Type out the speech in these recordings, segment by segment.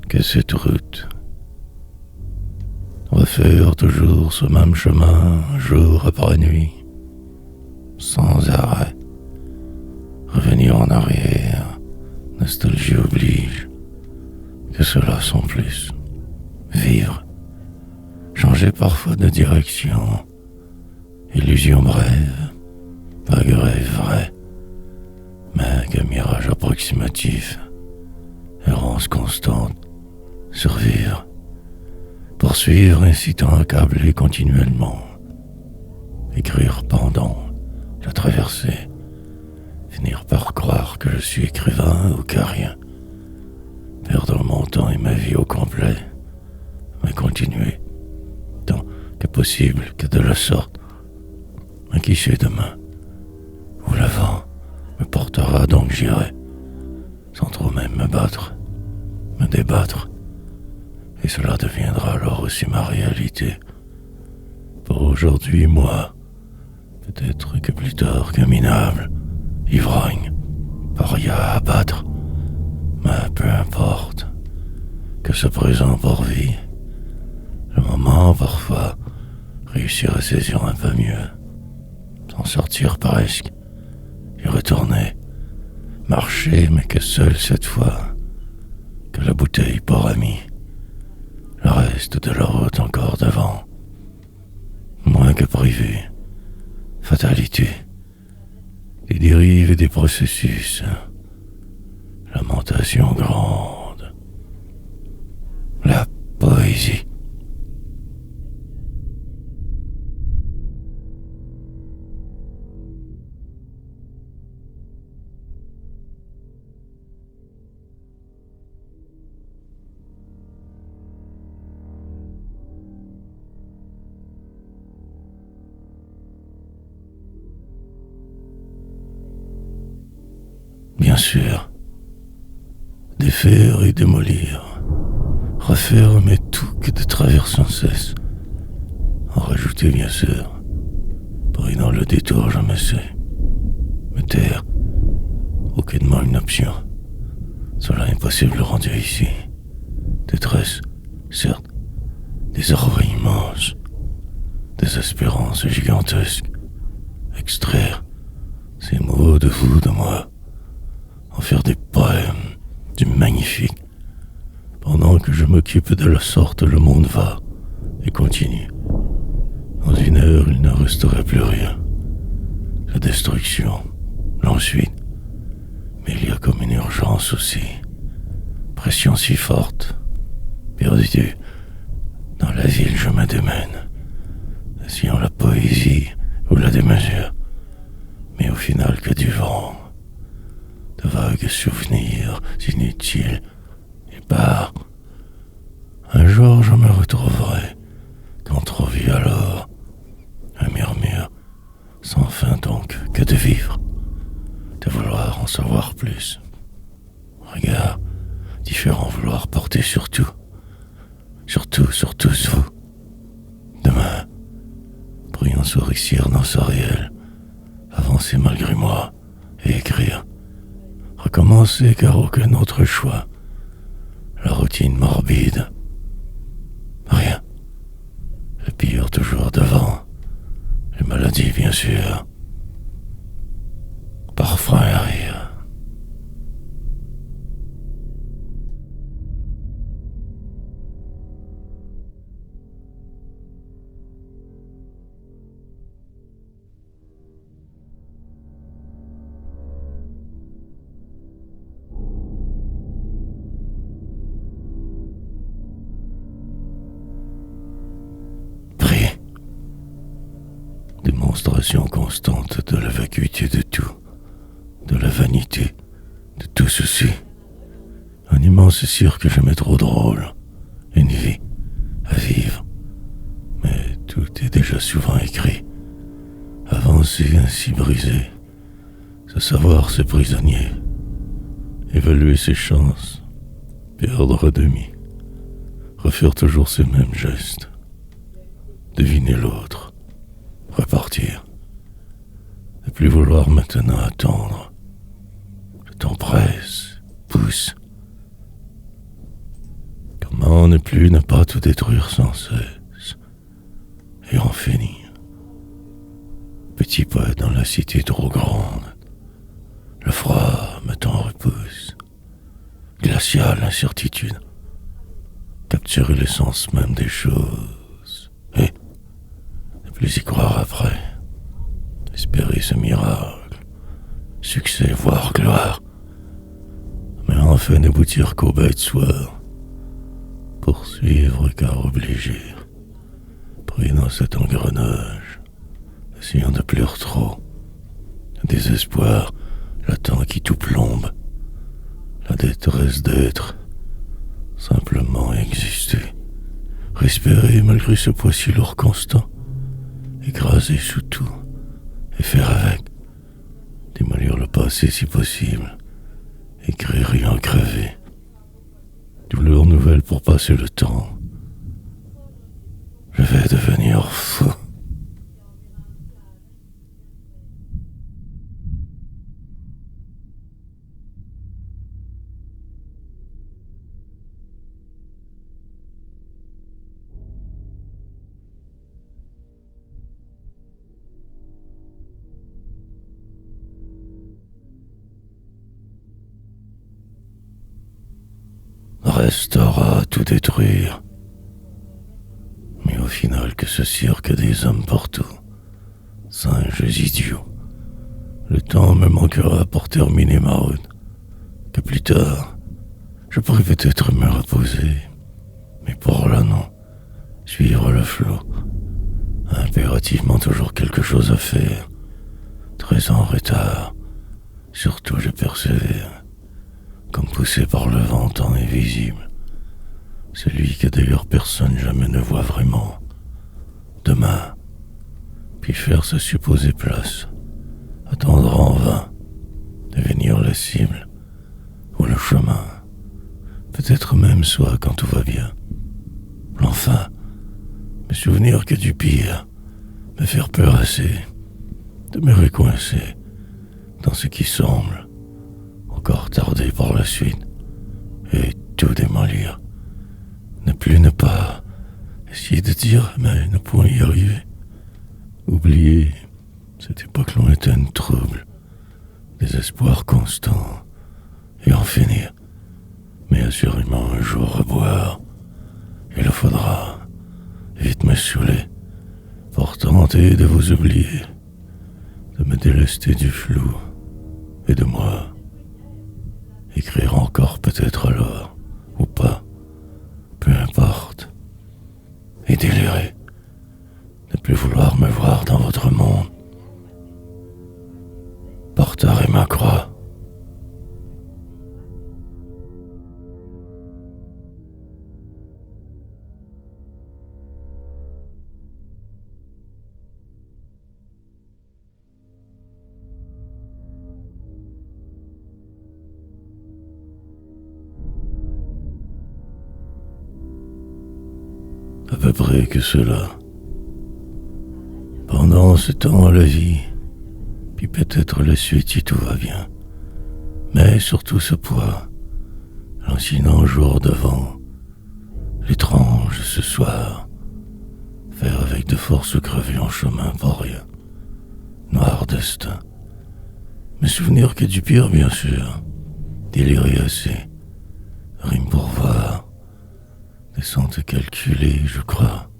que cette route. Refaire toujours ce même chemin, jour après nuit, sans arrêt. Revenir en arrière, nostalgie oblige, que cela sans plus. Vivre, changer parfois de direction, illusion brève, vague rêve vrai, mais que mirage approximatif, errance constante, survivre, poursuivre incitant accablé continuellement, écrire pendant la traversée, finir par croire que je suis écrivain ou qu'à perdre mon temps et ma vie au complet, mais continuer, tant que possible que de la sorte, mais qui sait demain, où le vent me portera donc j'irai, sans trop même me battre, me débattre, et cela deviendra alors aussi ma réalité. Pour aujourd'hui, moi, peut-être que plus tard que minable, ivrogne, paria à abattre, mais peu importe, que ce présent pour vie, le moment parfois, réussir à saisir un peu mieux, s'en sortir presque, y retourner, marcher mais que seul cette fois, que la bouteille pour ami, le reste de la route encore devant, moins que privé, fatalité, des dérives et des processus, lamentation grande, la poésie. Bien sûr, défaire et démolir, refaire mais tout que de travers sans cesse, en rajouter bien sûr, pris dans le détour je me sais, me taire, aucunement une option, cela impossible rendu ici, détresse, certes, désarroi immense, désespérance gigantesque, extraire ces mots de vous, de moi, en faire des poèmes, du magnifique. Pendant que je m'occupe de la sorte, le monde va et continue. Dans une heure, il ne resterait plus rien. La destruction, l'ensuite. Mais il y a comme une urgence aussi. Pression si forte. Perdu. Dans la ville, je me démène. Essayant la poésie ou la démesure. Mais au final, que du vent. De vagues souvenirs inutiles et par. Un jour je me retrouverai, qu'entrevue alors, un murmure, sans fin donc que de vivre, de vouloir en savoir plus. Regard, différent vouloir porter sur tout, sur tous vous. Demain, prions souricière dans ce réel, avancer malgré moi et écrire. Recommencer car aucun autre choix. La routine morbide. Rien. Le pire toujours devant. Les maladies bien sûr. Parfum et rire. Démonstration constante de la vacuité de tout, de la vanité, de tout ceci. Un immense cirque jamais trop drôle, une vie à vivre. Mais tout est déjà souvent écrit. Avancer ainsi brisé, se savoir ses prisonniers, évaluer ses chances, perdre à demi, refaire toujours ces mêmes gestes, deviner l'autre, repartir, ne plus vouloir maintenant attendre. Le temps presse, pousse. ne plus ne pas tout détruire sans cesse et en finir. Petit poète dans la cité trop grande, le froid me t'en repousse, glaciale incertitude, capturer l'essence même des choses, et ne plus y croire après, espérer ce miracle, succès voire gloire, mais enfin n'aboutir qu'au bête soir, poursuivre car obligé, pris dans cet engrenage, essayant de plus trop, le désespoir latent qui tout plombe, la détresse d'être, simplement exister, respirer malgré ce poids si lourd constant, écraser sous tout, et faire avec, démolir le passé si possible, écrire et en crever, douleur nouvelle pour passer le temps, je vais devenir fou. Restera à tout détruire, mais au final que ce cirque des hommes partout, singes idiots, le temps me manquera pour terminer ma route, que plus tard, je pourrais peut-être me reposer, mais pour là non, suivre le flot, impérativement toujours quelque chose à faire, très en retard, surtout je persévère, comme poussé par le vent tant invisible, celui que d'ailleurs personne jamais ne voit vraiment, demain, puis faire sa supposée place, attendre en vain, devenir la cible, ou le chemin, peut-être même soit quand tout va bien, enfin, me souvenir que du pire, me faire peur assez, de me recoincer dans ce qui semble encore tarder par la suite, et tout démolir, ne plus ne pas essayer de dire mais ne point y arriver, oublier cette époque lointaine trouble, désespoir constant, et en finir, mais assurément un jour reboire, il le faudra, vite me saouler, pour tenter de vous oublier, de me délester du flou, et de moi, écrire encore peut-être alors, ou pas, peu importe, et délirer, ne plus vouloir me voir dans votre monde, partager ma croix. À peu près que cela. Pendant ce temps, la vie, puis peut-être la suite si tout va bien. Mais surtout ce poids, lancinant jour devant, l'étrange ce soir, faire avec de forces crevées en chemin pour rien. Noir destin. Me souvenir que du pire, bien sûr, délirer assez, rime pour voir. Descente calculée, je crois.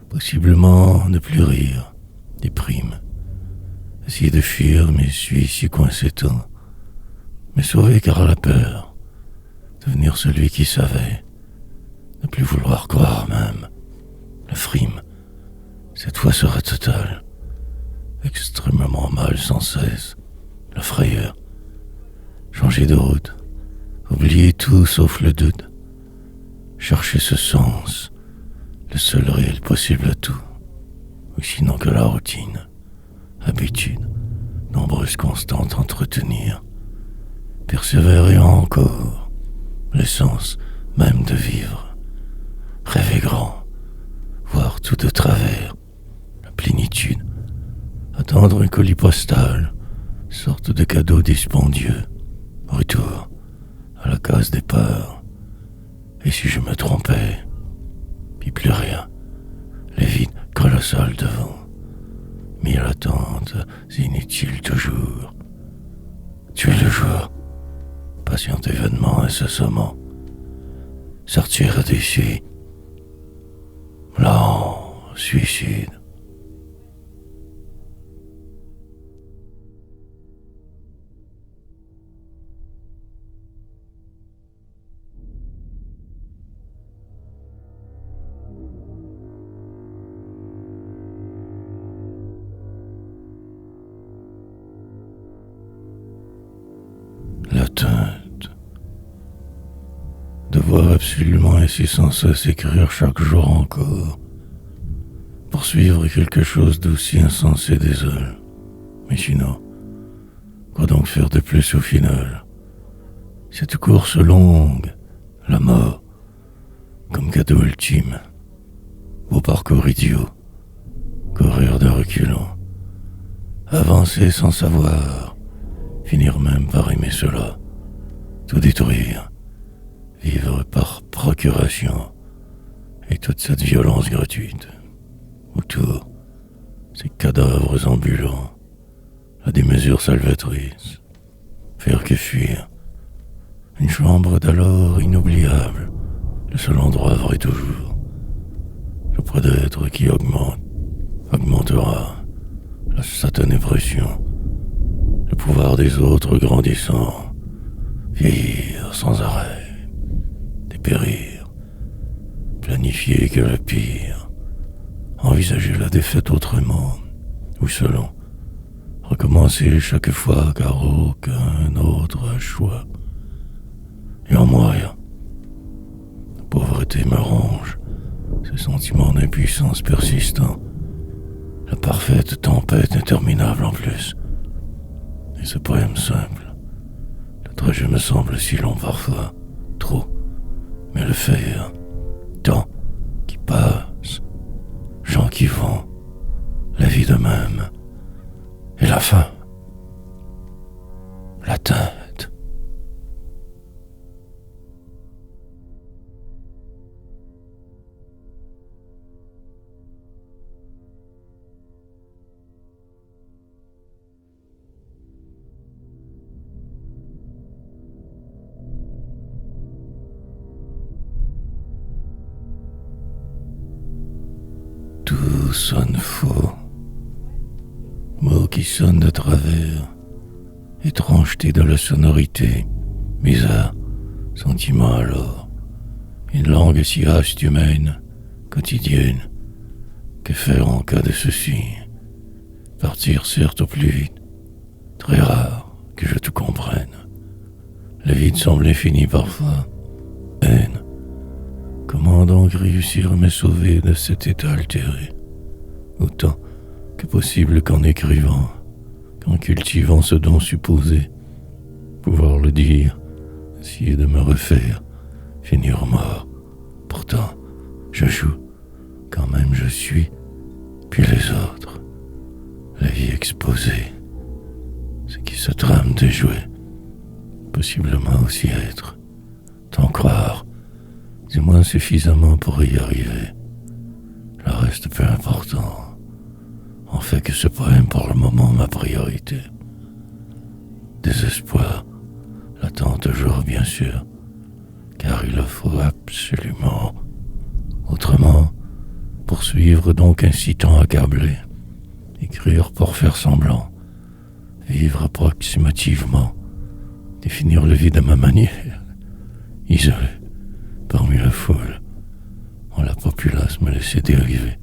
Possiblement ne plus rire, des primes. Essayer de fuir, mais suis si coincé tant. Me sauver car la peur. Devenir celui qui savait. Ne plus vouloir croire même. Le frime. Cette fois sera totale. Extrêmement mal sans cesse. La frayeur. Changer de route. Oublier tout sauf le doute. Chercher ce sens, le seul réel possible à tout, ou sinon que la routine, habitude, nombreuse constante entretenir, persévérer encore, l'essence même de vivre, rêver grand, voir tout de travers, la plénitude, attendre un colis postal, sorte de cadeau dispendieux, retour à la case départ, Et si je me trompais? Puis plus rien. Les vides colossales devant. Mille attentes inutiles toujours. Tuer le jour. Patient événement incessamment. Sortir d'ici. Lent suicide. L'atteinte. Devoir absolument ainsi sans cesse écrire chaque jour encore. Poursuivre quelque chose d'aussi insensé désole. Mais sinon, quoi donc faire de plus au final? Cette course longue, la mort, comme cadeau ultime. Beau parcours idiot, courir de reculons, avancer sans savoir, finir même par aimer cela, tout détruire, vivre par procuration, et toute cette violence gratuite. Autour, ces cadavres ambulants, à des mesures salvatrices, faire que fuir. Une chambre d'alors inoubliable, le seul endroit vrai toujours. Le poids d'être qui augmentera la satanée pression. Le pouvoir des autres grandissant, vieillir sans arrêt, dépérir, planifier que le pire, envisager la défaite autrement, ou selon, recommencer chaque fois car aucun autre choix. Et en moi rien. La pauvreté me ronge, ces sentiments d'impuissance persistants, la parfaite tempête interminable en plus. Et ce poème simple, le trajet me semble si long parfois, trop, mais le faire, temps qui passe, gens qui vont, la vie de même, et la fin, l'atteinte. Tout sonne faux, mots qui sonnent de travers, étrangeté dans la sonorité, bizarre, sentiment alors, une langue si haste humaine, quotidienne, que faire en cas de ceci? Partir certes au plus vite, très rare que je te comprenne, le vide semble infini parfois, haine. Comment donc réussir à me sauver de cet état altéré? Autant que possible qu'en écrivant, qu'en cultivant ce don supposé, pouvoir le dire, essayer de me refaire, finir mort. Pourtant, je joue, quand même je suis, puis les autres, la vie exposée, ce qui se trame de jouer, possiblement aussi être, t'en croire, du moins suffisamment pour y arriver. Le reste peu important. En fait que ce poème pour le moment ma priorité. Désespoir, l'attend toujours bien sûr, car il le faut absolument. Autrement, poursuivre donc incitant accablé, écrire pour faire semblant, vivre approximativement, définir le vide à ma manière, isolé, parmi la foule, en la populace me laisser dériver.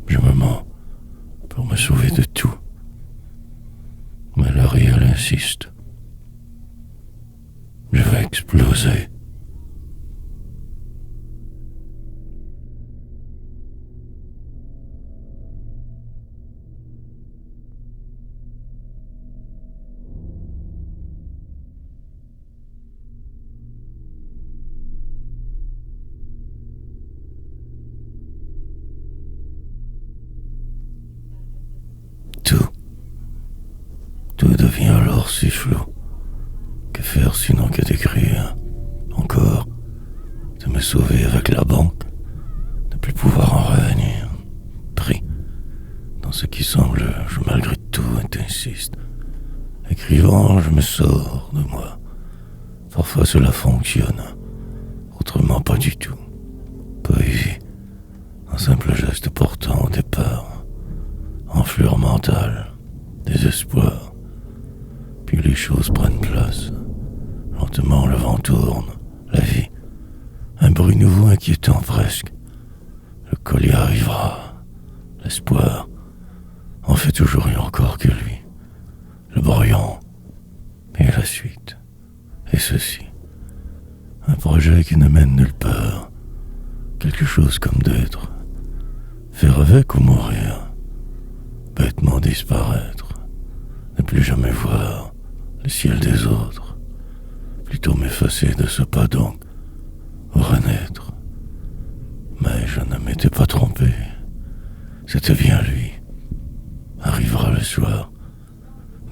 Je me mens pour me sauver de tout. Mais le réel insiste. Je vais exploser. Tout devient alors si flou. Que faire sinon que d'écrire? Encore, sauvé avec la banque, ne plus pouvoir en revenir. Pris dans ce qui semble, je malgré tout insiste. Écrivant, je me sors de moi. Parfois cela fonctionne, autrement pas du tout. Poésie, un simple geste portant au départ, enflure mentale, désespoir. Puis les choses prennent place. Lentement le vent tourne, la vie, un bruit nouveau inquiétant presque. Le collier arrivera, l'espoir, en fait toujours et encore que lui. Le brouillon, et la suite, et ceci. Un projet qui ne mène nulle part, quelque chose comme d'être. Faire avec ou mourir, bêtement disparaître, ne plus jamais voir le ciel des autres, plutôt m'effacer de ce pas donc, renaître. Mais je ne m'étais pas trompé, c'était bien lui. Arrivera le soir,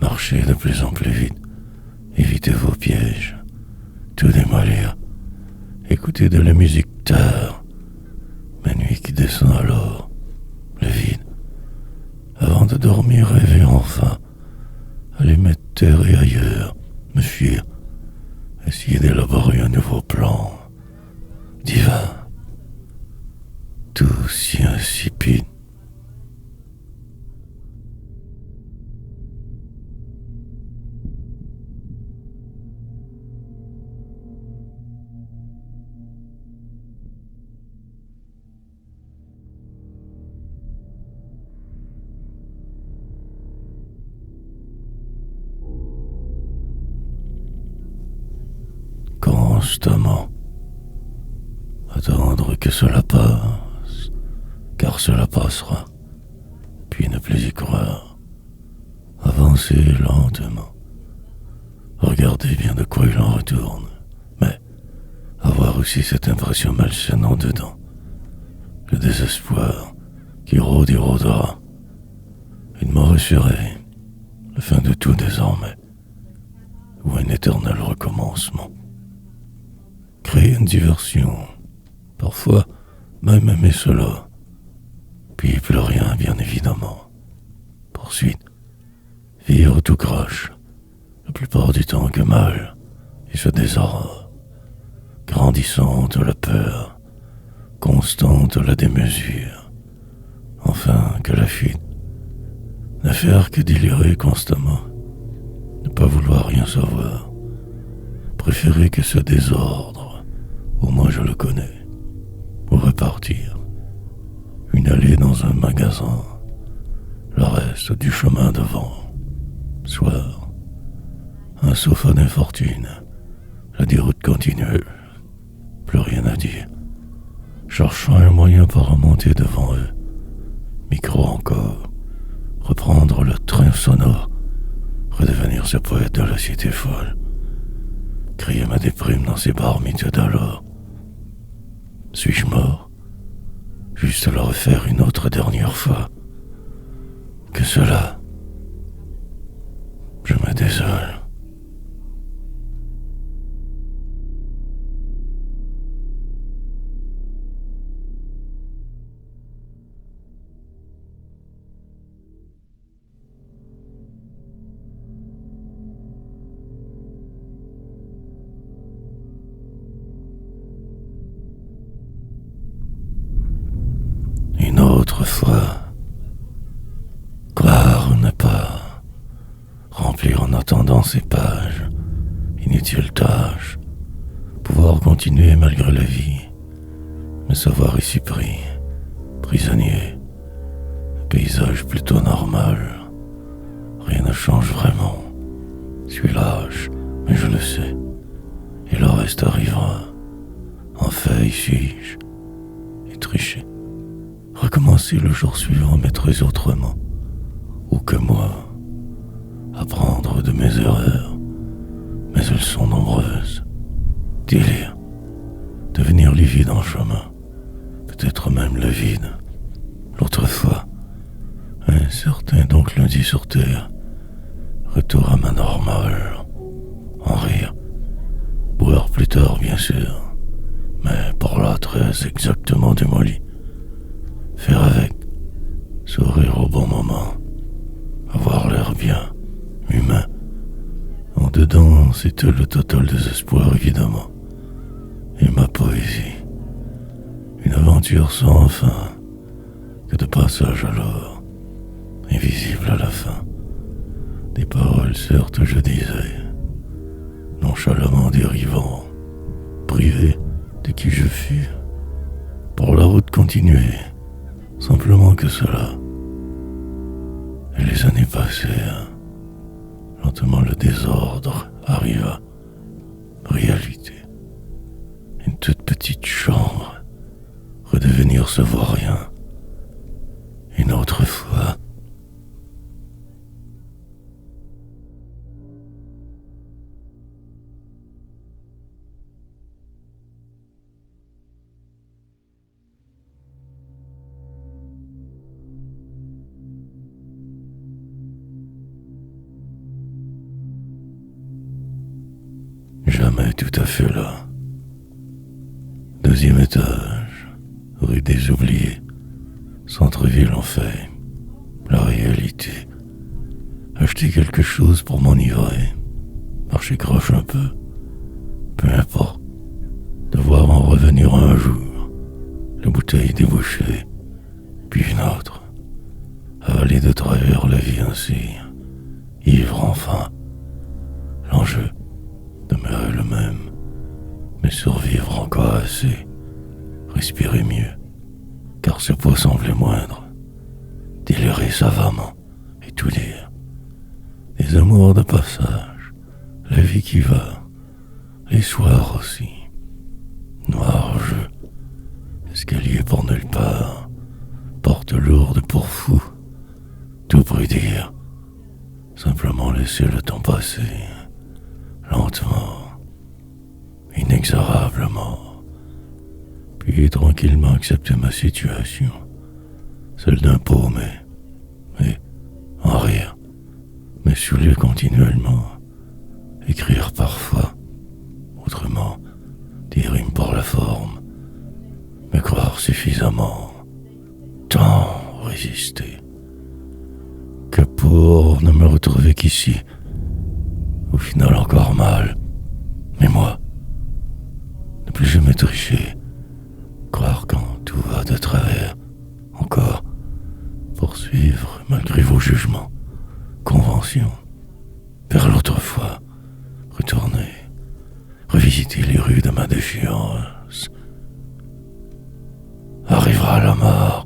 marchez de plus en plus vite, évitez vos pièges, tout démolir, écoutez de la musique tard, ma nuit qui descend alors, le vide, avant de dormir rêver enfin, aller mettre terre et ailleurs, me fuir, essayer d'élaborer un nouveau plan, divin, tout si insipide. Constamment attendre que cela passe, car cela passera, puis ne plus y croire, avancer lentement, regarder bien de quoi il en retourne, mais avoir aussi cette impression malsaine en dedans, le désespoir qui rôde et rôdera, une mort assurée, la fin de tout désormais, ou un éternel recommencement. Créer une diversion, parfois même aimer cela, puis plus rien bien évidemment. Poursuite, vivre tout croche, la plupart du temps que mal, et se désarroi, grandissante la peur, constante la démesure, enfin que la fuite, ne faire que délirer constamment, ne pas vouloir rien savoir, préférer que ce désordre, au moins je le connais, ou repartir, une allée dans un magasin, le reste du chemin devant, soir, un sofa d'infortune, la déroute continue, plus rien à dire, cherchant un moyen pour remonter devant eux, micro encore, reprendre le train sonore, redevenir ce poète de la cité folle, crier ma déprime dans ces bars miteux d'alors. Suis-je mort? Juste le refaire une autre dernière fois. Que cela, je me désole. Une autre fois, croire ou ne pas, remplir en attendant ces pages, inutile tâche, pouvoir continuer malgré la vie, me savoir ici pris, prisonnier, paysage plutôt normal, rien ne change vraiment, suis lâche, mais je le sais, et le reste arrivera, en fait y suis-je, et tricher. Recommencer le jour suivant, mais très autrement, ou que moi, apprendre de mes erreurs, mais elles sont nombreuses, délire, devenir livide en chemin, peut-être même le vide, l'autre fois, un certain donc lundi sur terre, retour à ma normale, en rire, boire plus tard bien sûr, mais par là très exactement démoli. Faire avec, sourire au bon moment, avoir l'air bien, humain. En dedans, c'était le total désespoir, évidemment. Et ma poésie, une aventure sans fin, que de passage alors, invisible à la fin. Des paroles, certes, je disais, nonchalamment dérivant, privé de qui je fus, pour la route continuée, simplement que cela. Et les années passèrent, lentement le désordre arriva, réalité. Une toute petite chambre, redevenir se voir rien. Une autre fois. Jamais tout à fait là. Deuxième étage, rue des Oubliés, centre-ville en fait. La réalité. Acheter quelque chose pour m'enivrer. Marcher croche un peu. Peu importe. Devoir en revenir un jour. La bouteille débouchée. Puis une autre. Avaler de travers la vie ainsi. Ivre enfin. L'enjeu demeurait le même. Mais survivre encore assez. Respirer mieux. Car ce poids semblait moindre. Délirer savamment et tout dire. Les amours de passage, la vie qui va, les soirs aussi. Noir jeu, escalier pour nulle part, porte lourde pour fou. Tout prédire, simplement laisser le temps passer, lentement, inexorablement, puis tranquillement accepter ma situation, celle d'un paumé, et en rire, me saouler continuellement, écrire parfois, autrement, des rimes pour la forme, me croire suffisamment, tant résister, que pour ne me retrouver qu'ici, au final encore mal, mais moi, ne plus jamais tricher, croire quand tout va de travers, encore, poursuivre malgré vos jugements, conventions, vers l'autre fois, retourner, revisiter les rues de ma défiance. Arrivera la mort.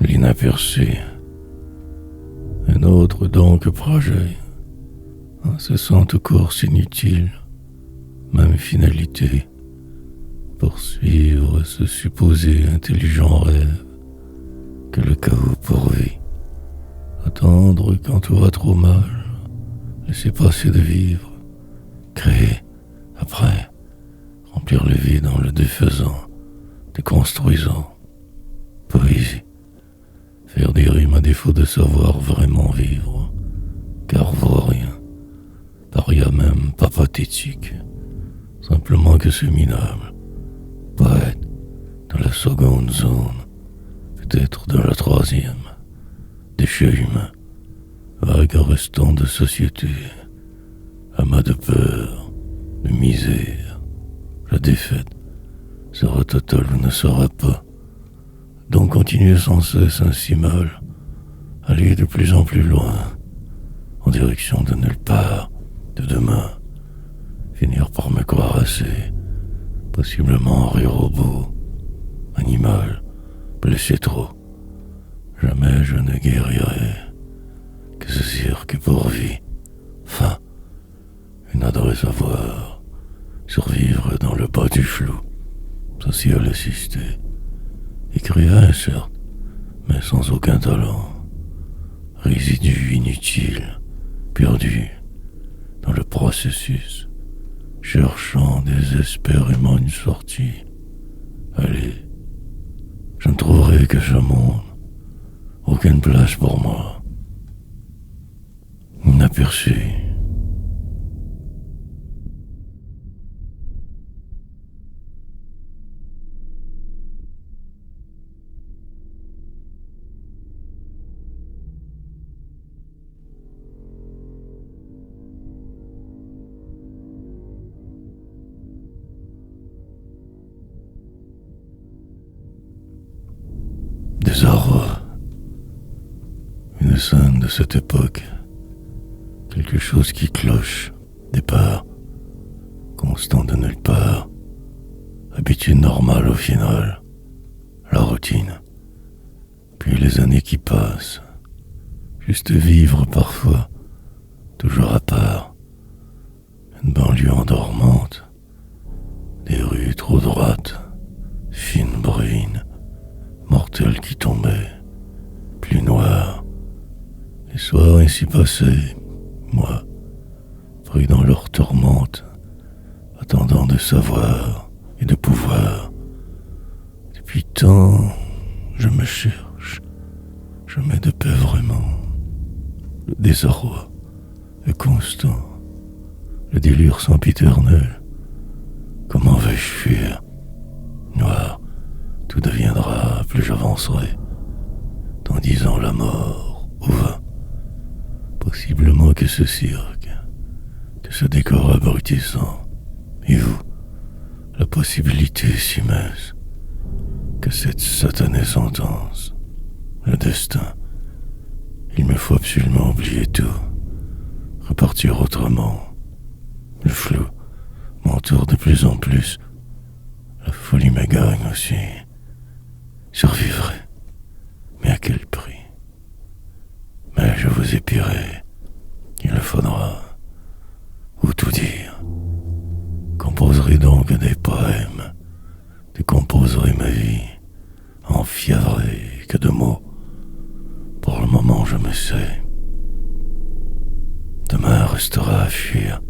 L'inaperçu. Un autre donc projet. Incessante course inutile. Même finalité. Poursuivre ce supposé intelligent rêve que le chaos pourvit. Attendre quand tout va trop mal. Laisser passer de vivre. Créer. Après. Remplir le vide en le défaisant. Déconstruisant. Poésie. Faire des rimes à défaut de savoir vraiment vivre, car vaut rien, paria même pas pathétique, simplement que c'est minable, poète de la seconde zone, peut-être de la troisième, déchet humain, vague restant de société, amas de peur, de misère, la défaite sera totale ou ne sera pas. Donc continuer sans cesse ainsi mal, aller de plus en plus loin, en direction de nulle part, de demain, finir par me croire assez, possiblement rire au bout, animal, blessé trop. Jamais je ne guérirai, que ce cirque pour vie, fin, une adresse à voir, survivre dans le bas du flou, social assisté. Écrivain, certes, mais sans aucun talent. résidu inutile, perdu dans le processus, cherchant désespérément une sortie. Allez, je ne trouverai que ce monde, aucune place pour moi. Inaperçu. Désarroi. Une scène de cette époque. Quelque chose qui cloche. Départ. Constant de nulle part. Habitude normale au final. La routine. Puis les années qui passent. Juste vivre parfois. Toujours à part. Une banlieue endormante. Des rues trop droites. Fines bruines. Mortelles qui tombaient. Plus noires. Les soirs ainsi passés. Moi, pris dans leur tourmente, attendant de savoir et de pouvoir. Depuis tant, je me cherche, je mets de paix vraiment. Le désarroi est constant, le délire sempiternel. Comment vais-je fuir? Noir, tout deviendra, plus j'avancerai, tendisant la mort au vin. Possiblement que ce cirque, que ce décor abrutissant, et vous, la possibilité si mince, que cette satanée sentence, le destin, il me faut absolument oublier tout, repartir autrement. Le flou m'entoure de plus en plus, la folie me gagne aussi. Survivrai, mais à quel prix? Mais je vous épierai, il le faudra, ou tout dire. Composerai donc des poèmes, décomposerai ma vie, enfièvrerai que de mots. Pour le moment je me sais, demain restera à fuir.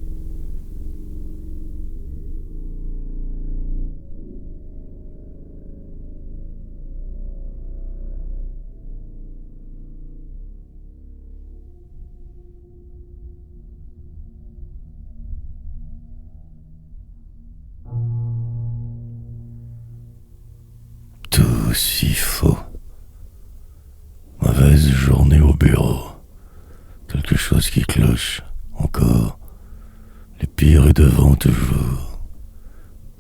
Tout si faux. Mauvaise journée au bureau. Quelque chose qui cloche, encore. Les pires est devant toujours.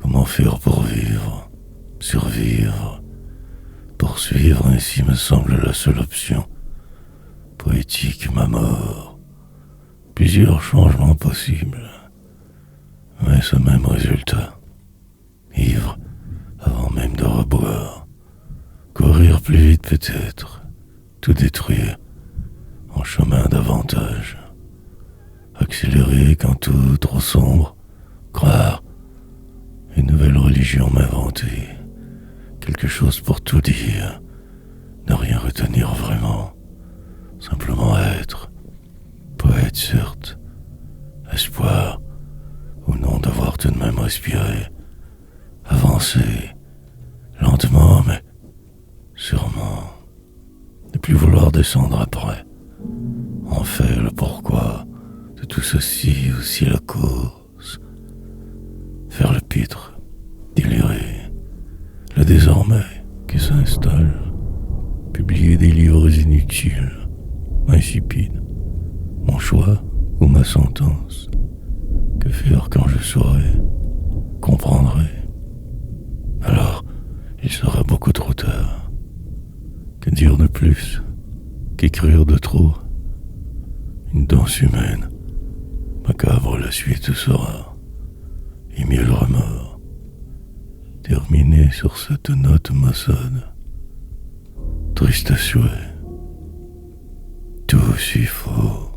Comment faire pour vivre, survivre, poursuivre ainsi me semble la seule option. Poétique ma mort. Plusieurs changements possibles. Mais ce même résultat. Ivre avant même de reboire. Courir plus vite peut-être. Tout détruire en chemin davantage. Accélérer quand tout trop sombre. Croire. Une nouvelle religion m'inventer. Quelque chose pour tout dire. Ne rien retenir vraiment. Simplement être. Poète certes. Espoir. Ou non devoir tout de même respirer. Avancer. Lentement mais sûrement. Ne plus vouloir descendre après. En fait le pourquoi de tout ceci, aussi la cause. Faire le pitre, délirer, le désormais qui s'installe, publier des livres inutiles, insipides, mon choix ou ma sentence. Que faire quand je saurai, comprendrai? Alors, il sera beaucoup trop tard. Que dire de plus? Qu'écrire de trop? Une danse humaine, macabre la suite sera, et mieux le remords. Terminé sur cette note maussade, triste à souhait, tout si faux.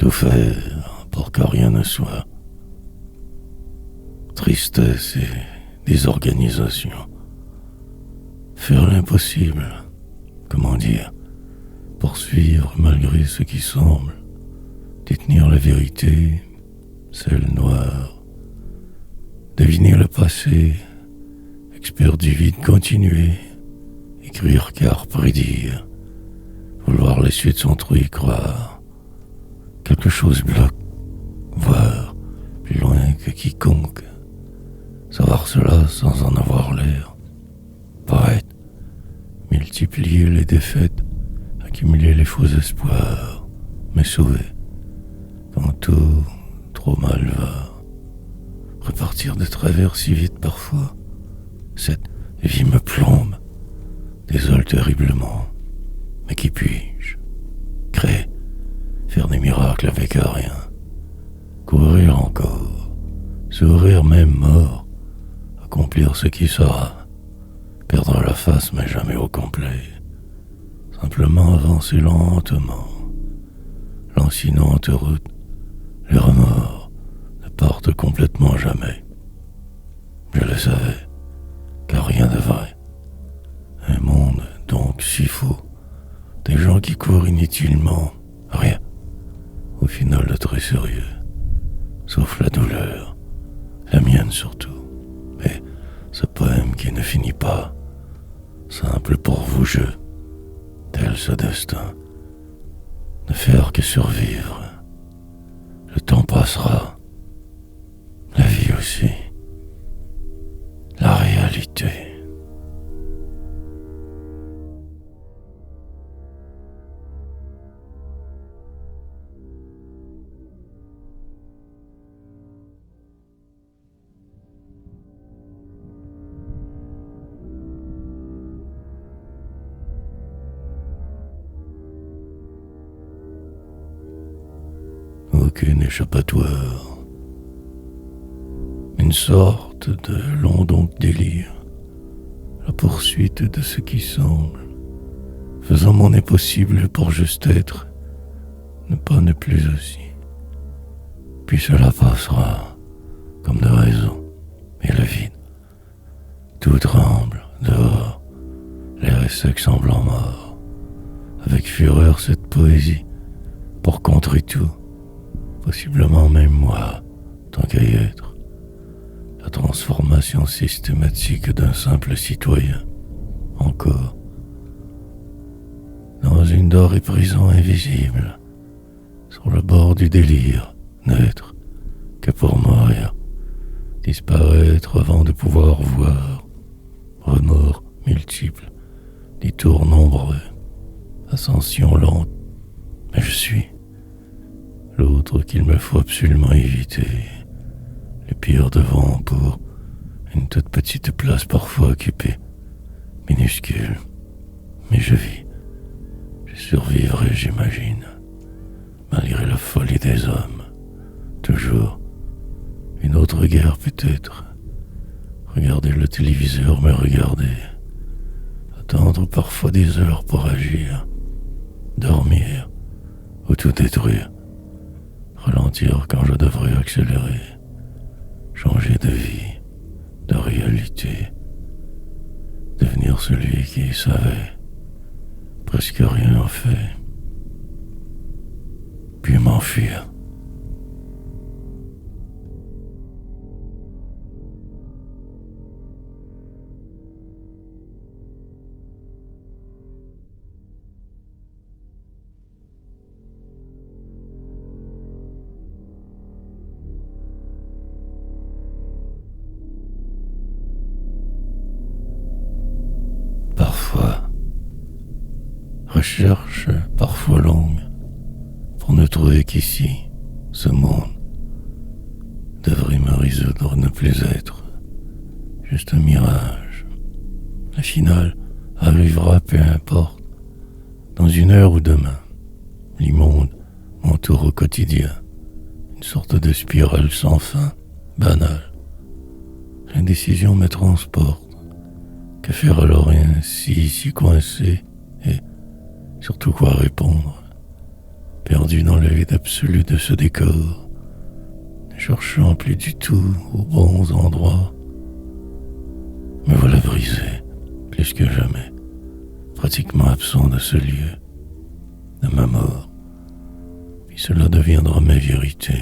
Tout faire pour que rien ne soit. Tristesse et désorganisation. Faire l'impossible, comment dire, poursuivre malgré ce qui semble, détenir la vérité, celle noire, deviner le passé, expert du vide continuer, écrire car prédire, vouloir les suites sans trop y croire. Quelque chose bloque, voir plus loin que quiconque, savoir cela sans en avoir l'air, paraître, multiplier les défaites, accumuler les faux espoirs, me sauver, quand tout trop mal va, repartir de travers si vite parfois, cette vie me plombe, désole terriblement, mais qui puis-je créer, faire des miracles avec rien, courir encore, sourire même mort, accomplir ce qui sera, perdre la face mais jamais au complet, simplement avancer lentement, lancinante route, les remords ne partent complètement jamais. Je le savais, car rien de vrai. Un monde donc si faux, des gens qui courent inutilement, rien, au final de très sérieux, sauf la douleur, la mienne surtout, et ce poème qui ne finit pas, simple pour vous jeu, tel ce destin, ne faire que survivre. Le temps passera, la vie aussi, la réalité. Aucune échappatoire. Une sorte de long donc délire, la poursuite de ce qui semble, faisant mon nez possible pour juste être, ne pas ne plus aussi. Puis cela passera, comme de raison, et le vide. Tout tremble, dehors, l'air est sec semblant mort, avec fureur cette poésie, pour contrer tout, possiblement même moi, tant qu'à y être, la transformation systématique d'un simple citoyen, encore, dans une dorée prison invisible, sur le bord du délire, n'être que pour mourir, disparaître avant de pouvoir voir, remords multiples, détours nombreux, ascension lente, mais je suis l'autre qu'il me faut absolument éviter, le pire devant pour une toute petite place parfois occupée, minuscule, mais je vis, je survivrai j'imagine, malgré la folie des hommes, toujours une autre guerre peut-être, regarder le téléviseur me regarder, attendre parfois des heures pour agir, dormir ou tout détruire, ralentir quand je devrais accélérer, changer de vie, de réalité, devenir celui qui savait presque rien en fait, puis m'enfuir. Parfois, recherche parfois longue, pour ne trouver qu'ici, ce monde devrait me résoudre à ne plus être juste un mirage. La finale arrivera peu importe, dans une heure ou demain. L'immonde m'entoure au quotidien, une sorte de spirale sans fin, banale. L'indécision me transporte. Que faire alors ainsi, si coincé, et surtout quoi répondre? perdu dans le vide absolu de ce décor, ne cherchant plus du tout aux bons endroits. Me voilà brisé, plus que jamais, pratiquement absent de ce lieu, de ma mort. Puis cela deviendra ma vérité,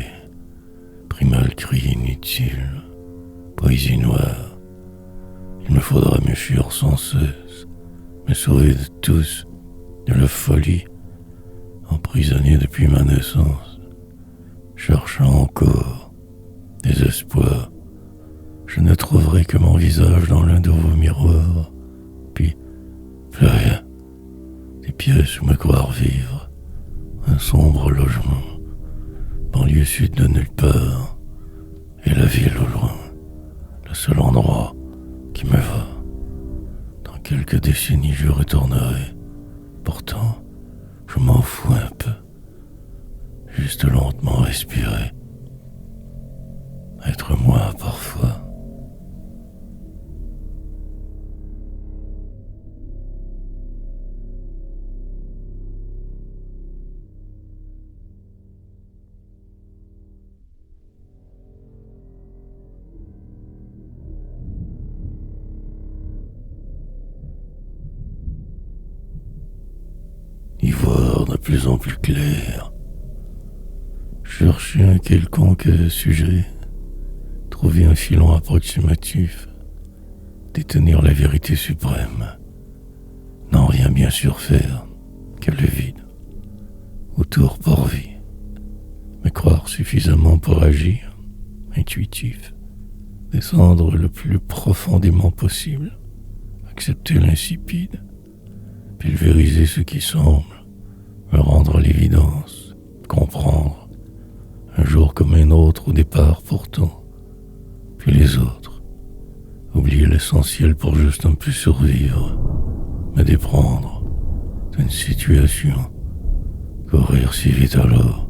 primal cri inutile, poésie noire. Il me faudra me fuir sans cesse, me sauver de tous, de la folie, emprisonné depuis ma naissance, cherchant encore des espoirs. Je ne trouverai que mon visage dans l'un de vos miroirs, puis plus rien, des pièces où me croire vivre, un sombre logement, banlieue sud de nulle part, et la ville au loin, le seul endroit qui me va. Dans quelques décennies je retournerai, pourtant je m'en fous un peu, juste lentement respirer, être moi parfois. Y voir de plus en plus clair, chercher un quelconque sujet, trouver un filon approximatif, détenir la vérité suprême, n'en rien bien sûr faire que le vide, autour pour vie, me croire suffisamment pour agir, intuitif, descendre le plus profondément possible, accepter l'insipide, pulvériser ce qui semble, me rendre l'évidence, comprendre, un jour comme un autre au départ pourtant, puis les autres, oublier l'essentiel pour juste un peu survivre, me déprendre d'une situation, courir si vite alors,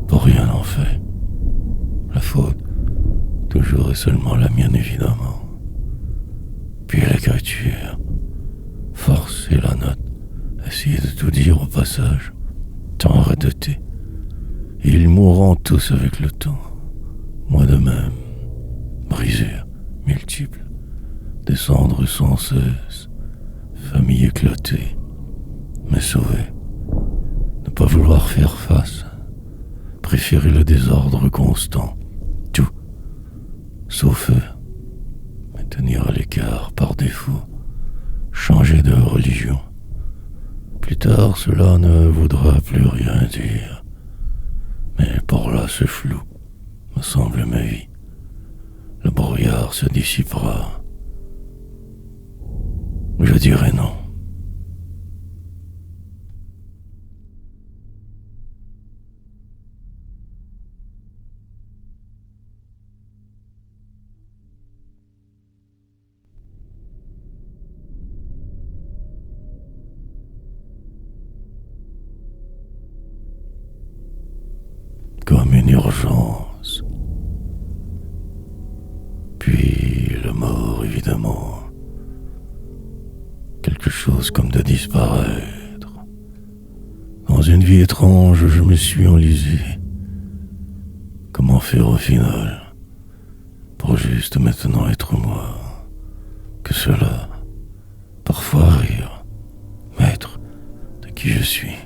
pour rien en fait. La faute, toujours et seulement la mienne évidemment. Puis l'écriture, forcer la note, essayer de tout dire au passage, tant redouté. Et ils mourront tous avec le temps, moi de même, brisé, multiple, descendre sans cesse, famille éclatée, me sauver, ne pas vouloir faire face, préférer le désordre constant, tout, sauf eux, me tenir à l'écart par défaut, changer de religion. Plus tard, cela ne voudra plus rien dire. Mais pour là, ce flou me semble ma vie. Le brouillard se dissipera. Je dirai non. Comme une urgence. Puis la mort, évidemment. Quelque chose comme de disparaître. Dans une vie étrange, je me suis enlisé. Comment faire au final pour juste maintenant être moi? Que cela, parfois rire, m'être de qui je suis,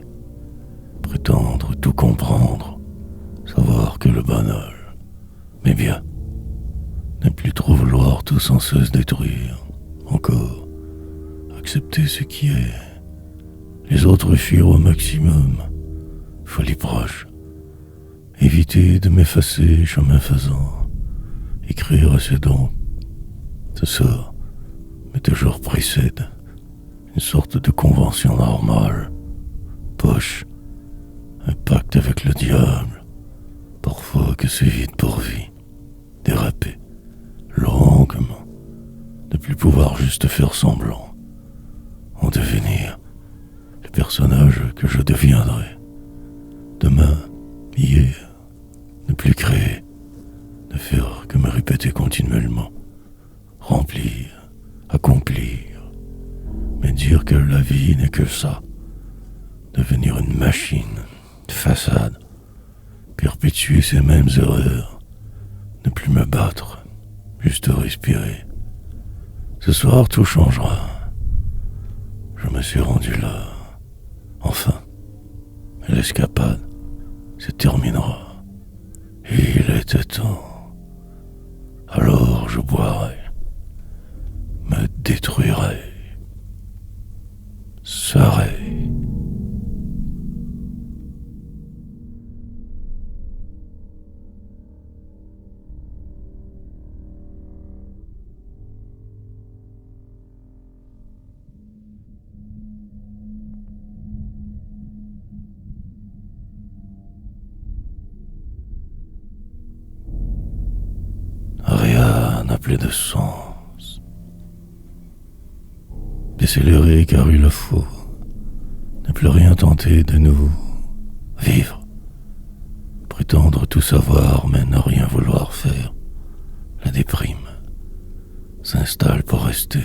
prétendre tout comprendre, savoir que le banal, mais bien, ne plus trop vouloir tout sans cesse détruire, encore, accepter ce qui est, les autres fuir au maximum, folie proche, éviter de m'effacer chemin faisant, écrire assez donc, ce sort, mais toujours précède, une sorte de convention normale, poche, un pacte avec le diable, parfois que c'est vite pour vie, déraper, longuement, ne plus pouvoir juste faire semblant, en devenir le personnage que je deviendrai, demain, hier, ne plus créer, ne faire que me répéter continuellement, remplir, accomplir, mais dire que la vie n'est que ça, devenir une machine Façade, perpétuer ces mêmes erreurs, ne plus me battre, juste respirer. Ce soir tout changera. Je me suis rendu là. Enfin, l'escapade se terminera. Et il était temps. Alors je boirai, me détruirai, serai. Rien n'a plus de sens. Décélérer car il le faut. Ne plus rien tenter de nouveau. Vivre. Prétendre tout savoir mais ne rien vouloir faire. La déprime s'installe pour rester.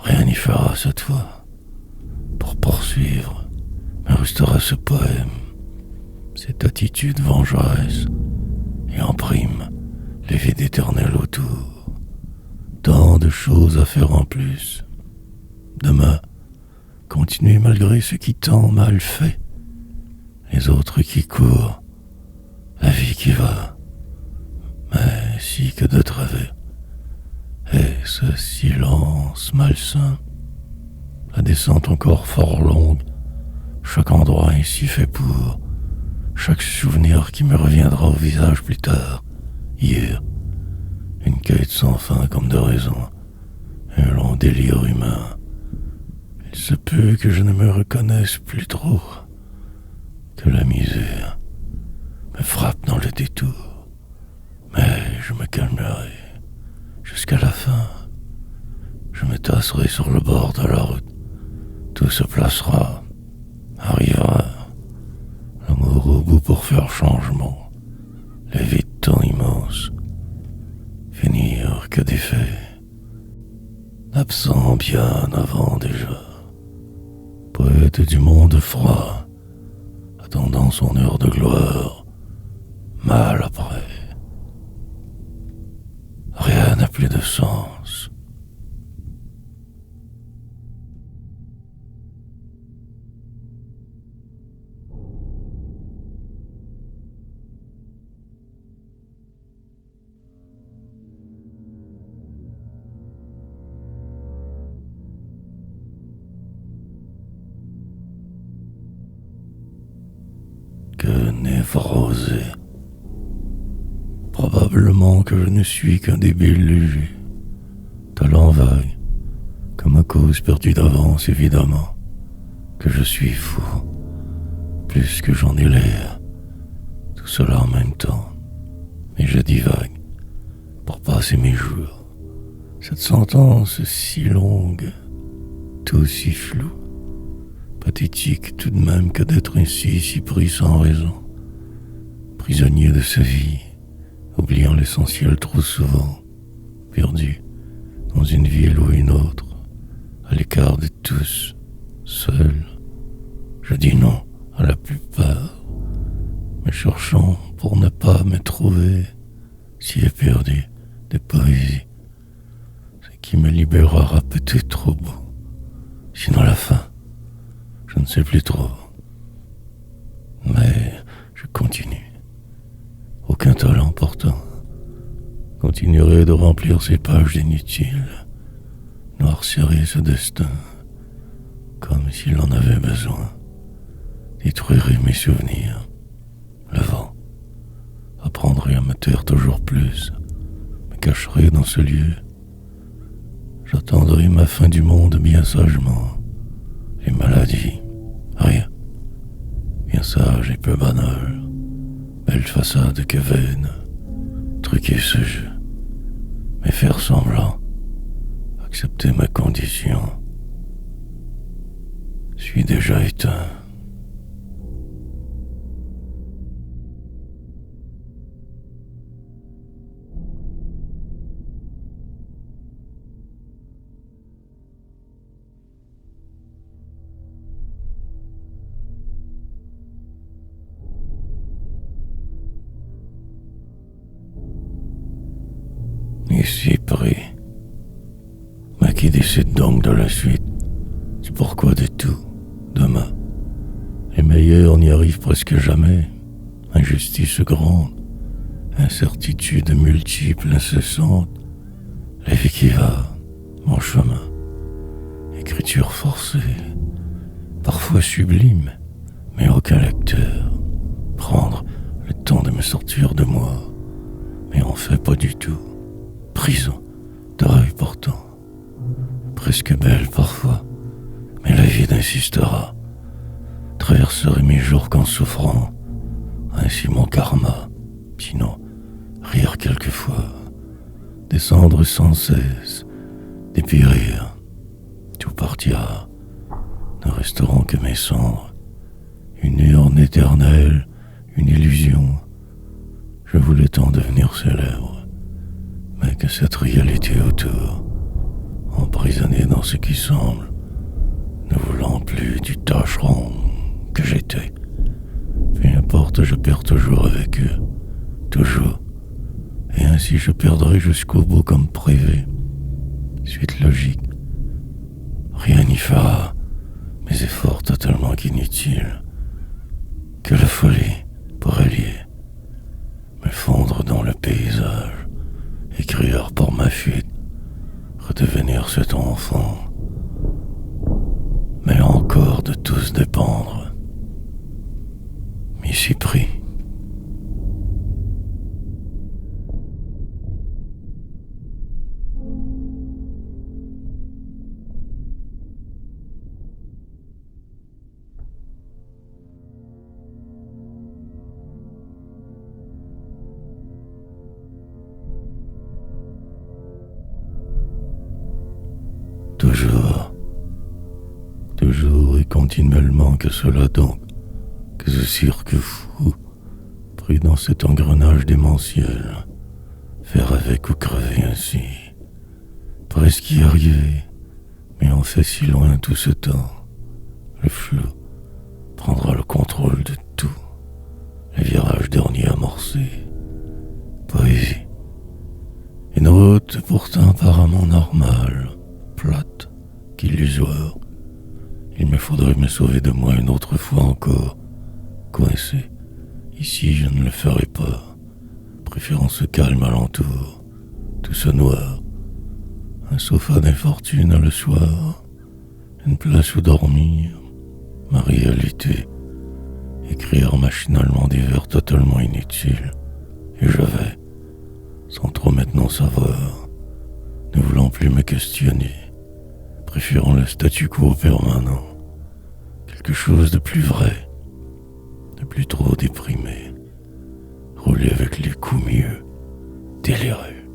Rien n'y fera cette fois. Pour poursuivre, mais restera ce poème, cette attitude vengeresse, et en prime les vides éternels autour. Tant de choses à faire en plus. Demain, continuer malgré ce qui tant mal fait. Les autres qui courent, la vie qui va. Mais si que de travers. Et ce silence malsain. La descente encore fort longue. Chaque endroit ici fait pour. Chaque souvenir qui me reviendra au visage plus tard. Hier, une quête sans fin comme de raison. Un long délire humain. Il se peut que je ne me reconnaisse plus trop. Que la misère me frappe dans le détour. Mais je me calmerai. Jusqu'à la fin, je me tasserai sur le bord de la route. Tout se placera, arrivera. L'amour au bout pour faire changement. Les vides temps immenses. Finir que des faits. Absent bien avant déjà. Poète du monde froid. Attendant son heure de gloire. Mal après. Rien n'a plus de sens. Que névrosé. Probablement que je ne suis qu'un débile léger. Talent vague, comme à cause perdue d'avance évidemment. Que je suis fou, plus que j'en ai l'air. Tout cela en même temps. Mais je divague, pour passer mes jours. Cette sentence si longue, tout si flou. Pathétique tout de même que d'être ainsi si pris sans raison. Prisonnier de sa vie, oubliant l'essentiel trop souvent. Perdu dans une ville ou une autre, à l'écart de tous, seul. Je dis non à la plupart, me cherchant pour ne pas me trouver si éperdu de poésie. Ce qui me libérera peut-être trop beau, sinon la fin. Je ne sais plus trop. Mais je continue. Aucun talent pourtant. Continuerai de remplir ces pages inutiles. Noircirai ce destin. Comme s'il en avait besoin. Détruirai mes souvenirs. Le vent. Apprendrai à me taire toujours plus. Me cacherai dans ce lieu. J'attendrai ma fin du monde bien sagement. Les maladies, rien. Bien sage et peu banal. Belle façade que vaine. Truquer ce jeu. Mais faire semblant. Accepter ma condition. Suis déjà éteint. pris. Mais qui décide donc de la suite? C'est pourquoi de tout, demain. Les meilleurs n'y arrivent presque jamais. Injustice grande, incertitude multiple, incessante. La vie qui va, mon chemin. Écriture forcée, parfois sublime, mais aucun lecteur. Prendre le temps de me sortir de moi, mais en fait pas du tout. Prison, deuil pourtant, presque belle parfois, mais la vie insistera. Traverserai mes jours qu'en souffrant, ainsi mon karma, sinon rire quelquefois, descendre sans cesse, dépérir, tout partira, ne resteront que mes cendres, une urne éternelle, une illusion. Je voulais tant devenir célèbre, mais que cette réalité autour, emprisonné dans ce qui semble, ne voulant plus du tâcheron que j'étais. Peu importe, je perds toujours avec eux, toujours, et ainsi je perdrai jusqu'au bout comme privé. Suite logique, rien n'y fera, mes efforts totalement inutiles, que la folie pourrait lier, me fondre dans le paysage, écrire pour ma fuite, redevenir cet enfant, mais encore de tous dépendre, m'y suis pris. Toujours et continuellement que cela donc, que ce cirque fou, pris dans cet engrenage démentiel, faire avec ou crever ainsi, presque y arriver, mais en fait si loin tout ce temps, le flou prendra le contrôle de tout, les virages derniers amorcés, poésie, une route pourtant apparemment normale, plate, qu'illusoire. Il me faudrait me sauver de moi une autre fois encore, coincé. Ici je ne le ferai pas, préférant ce calme alentour, tout ce noir, un sofa d'infortune le soir, une place où dormir, ma réalité, écrire machinalement des vers totalement inutiles, et je vais, sans trop maintenant savoir, ne voulant plus me questionner, préférant le statu quo permanent, quelque chose de plus vrai, de plus trop déprimé, rouler avec les coups mieux, délireux,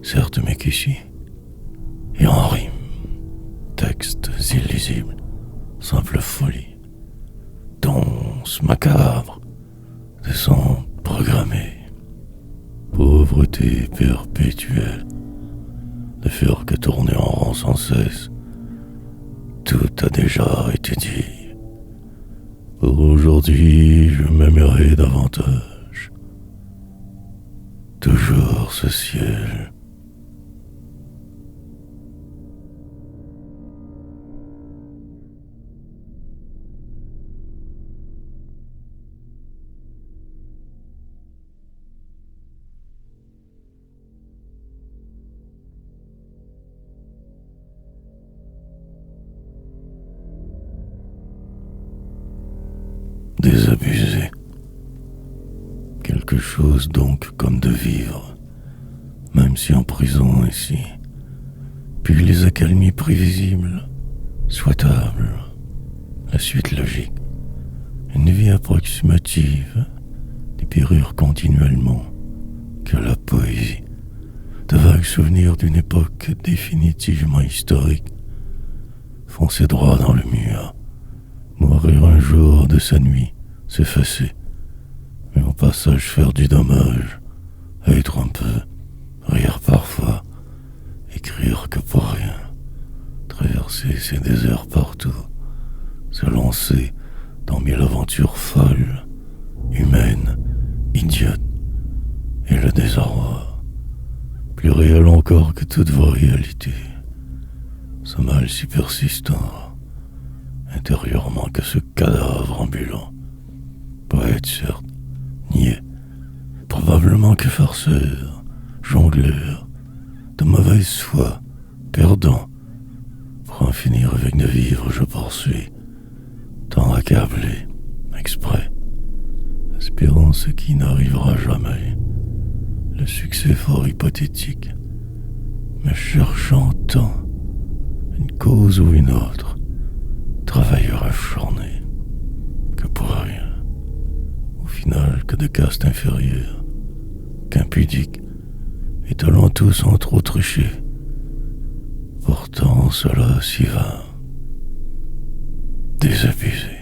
certes mais qu'ici, et en rime, textes illisibles, simple folie, danse macabre, descente programmée, pauvreté perpétuelle, ne faire que tourner en rond sans cesse. Tout a déjà été dit. Pour aujourd'hui, je m'aimerai davantage. Toujours ce ciel. Désabusé. Quelque chose donc comme de vivre, même si en prison ici. Puis les accalmies prévisibles, souhaitables, la suite logique. Une vie approximative, dépérir continuellement, que la poésie, de vagues souvenirs d'une époque définitivement historique, foncer droit dans le mur, mourir un jour de sa nuit, s'effacer, mais au passage faire du dommage, être un peu, rire parfois, écrire que pour rien, traverser ces déserts partout, se lancer dans mille aventures folles, humaines, idiotes, et le désarroi. plus réel encore que toute vos réalités. Ce mal si persistant, intérieurement, que ce cadavre ambulant, poète certes, niais, probablement que farceur, jongleur, de mauvaise foi, perdant, pour en finir avec de vivre, je poursuis, tant accablé, exprès, espérant ce qui n'arrivera jamais, le succès fort hypothétique, me cherchant tant, une cause ou une autre, travailleur acharné, que pour rien, au final que de caste inférieure, qu'impudique, étalant tout sans trop tricher, pourtant cela si vain, désabusé.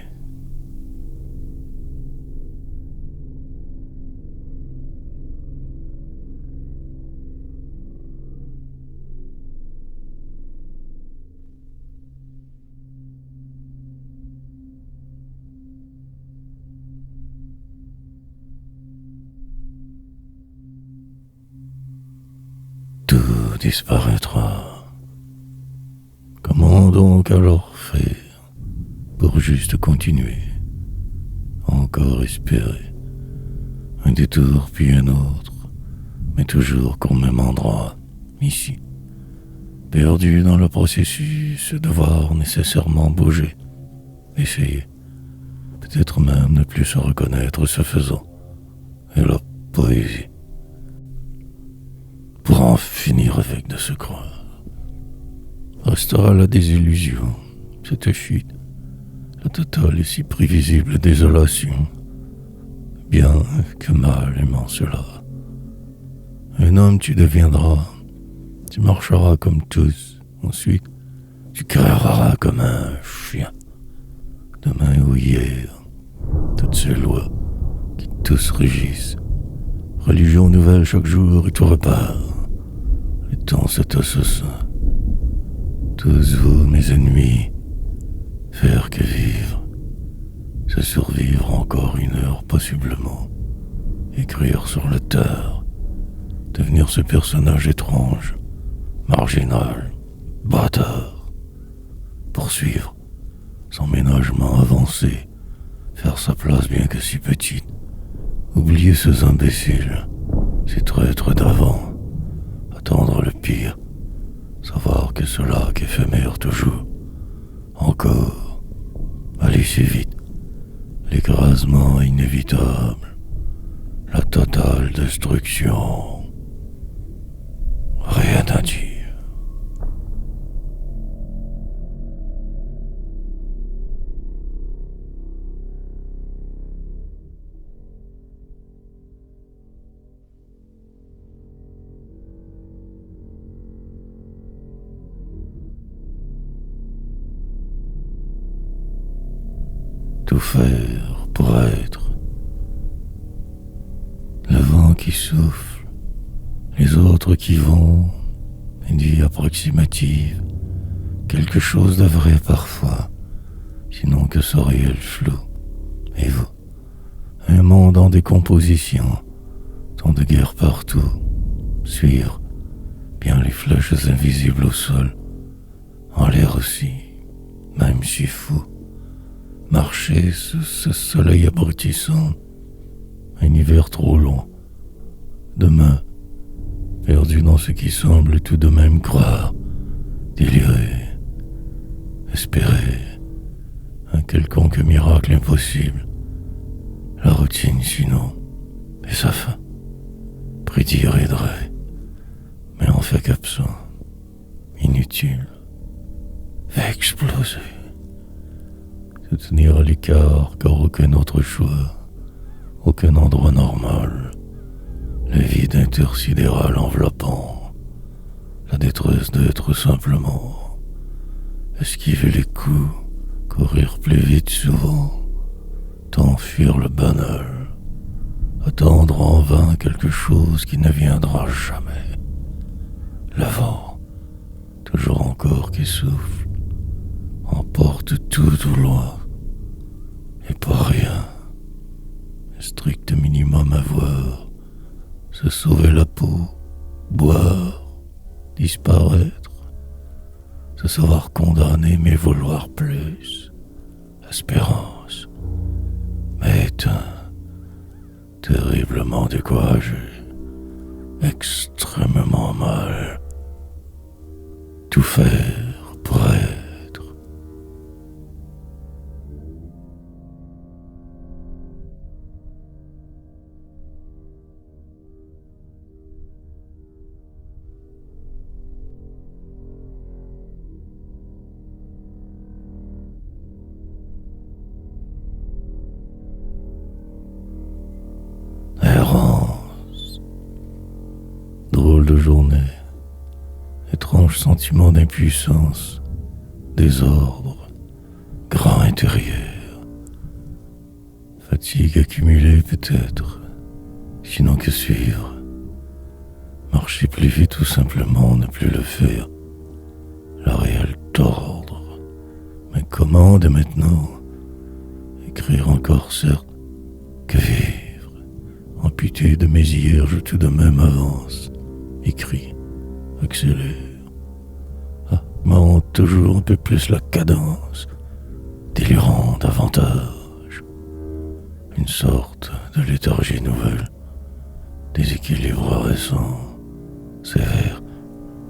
Tout disparaîtra. Comment donc alors faire pour juste continuer, encore espérer, un détour puis un autre, mais toujours qu'au même endroit, ici, perdu dans le processus, devoir nécessairement bouger, essayer, peut-être même ne plus se reconnaître ce faisant, et la poésie, pour en finir avec de se croire. Restera la désillusion, cette fuite, la totale et si prévisible désolation, bien que mal aimant cela. Un homme tu deviendras, tu marcheras comme tous, ensuite tu créeras comme un chien. Demain ou hier, toutes ces lois qui tous régissent, religion nouvelle chaque jour et tout repart. Le temps c'est ça. Tous vous, mes ennemis, faire que vivre, c'est survivre encore une heure possiblement, écrire sur le tard, devenir ce personnage étrange, marginal, bâtard, poursuivre, son ménagement avancé, faire sa place bien que si petite, oublier ces imbéciles, ces traîtres d'avant, attendre le pire, savoir que cela qu'éphémère toujours, encore, aller si vite, l'écrasement inévitable, la totale destruction, rien à dire. Tout faire pour être. Le vent qui souffle, les autres qui vont, une vie approximative, quelque chose de vrai parfois, sinon que ce réel flou. Et vous, un monde en décomposition, tant de guerre partout, suivre, bien les flèches invisibles au sol, en l'air aussi, même si fou. Marcher sous ce soleil abrutissant, un hiver trop long, demain, perdu dans ce qui semble tout de même croire, délirer, espérer, un quelconque miracle impossible, la routine sinon, et sa fin, prédire aiderait, mais en fait qu'absent, inutile, exploser. Se tenir à l'écart car aucun autre choix, aucun endroit normal, le vide intersidéral enveloppant, la détresse d'être simplement, esquiver les coups, courir plus vite souvent, tant fuir le banal, attendre en vain quelque chose qui ne viendra jamais, le vent, toujours encore qui souffle, emporte tout au loin, et pas rien, strict minimum à voir, se sauver la peau, boire, disparaître, se savoir condamné mais vouloir plus, l'espérance, mais éteint, terriblement découragé, extrêmement mal, tout faire pour être. Errance, drôle de journée, étrange sentiment d'impuissance, désordre, grain intérieur, fatigue accumulée peut-être, sinon que suivre, marcher plus vite ou simplement ne plus le faire, la réelle tordre, mais comment dès maintenant, écrire encore certes, que vivre, amputé de mes hier, je tout de même avance, écris, accélère, monte toujours un peu plus la cadence, délirant davantage, une sorte de léthargie nouvelle, déséquilibre récent, sévère,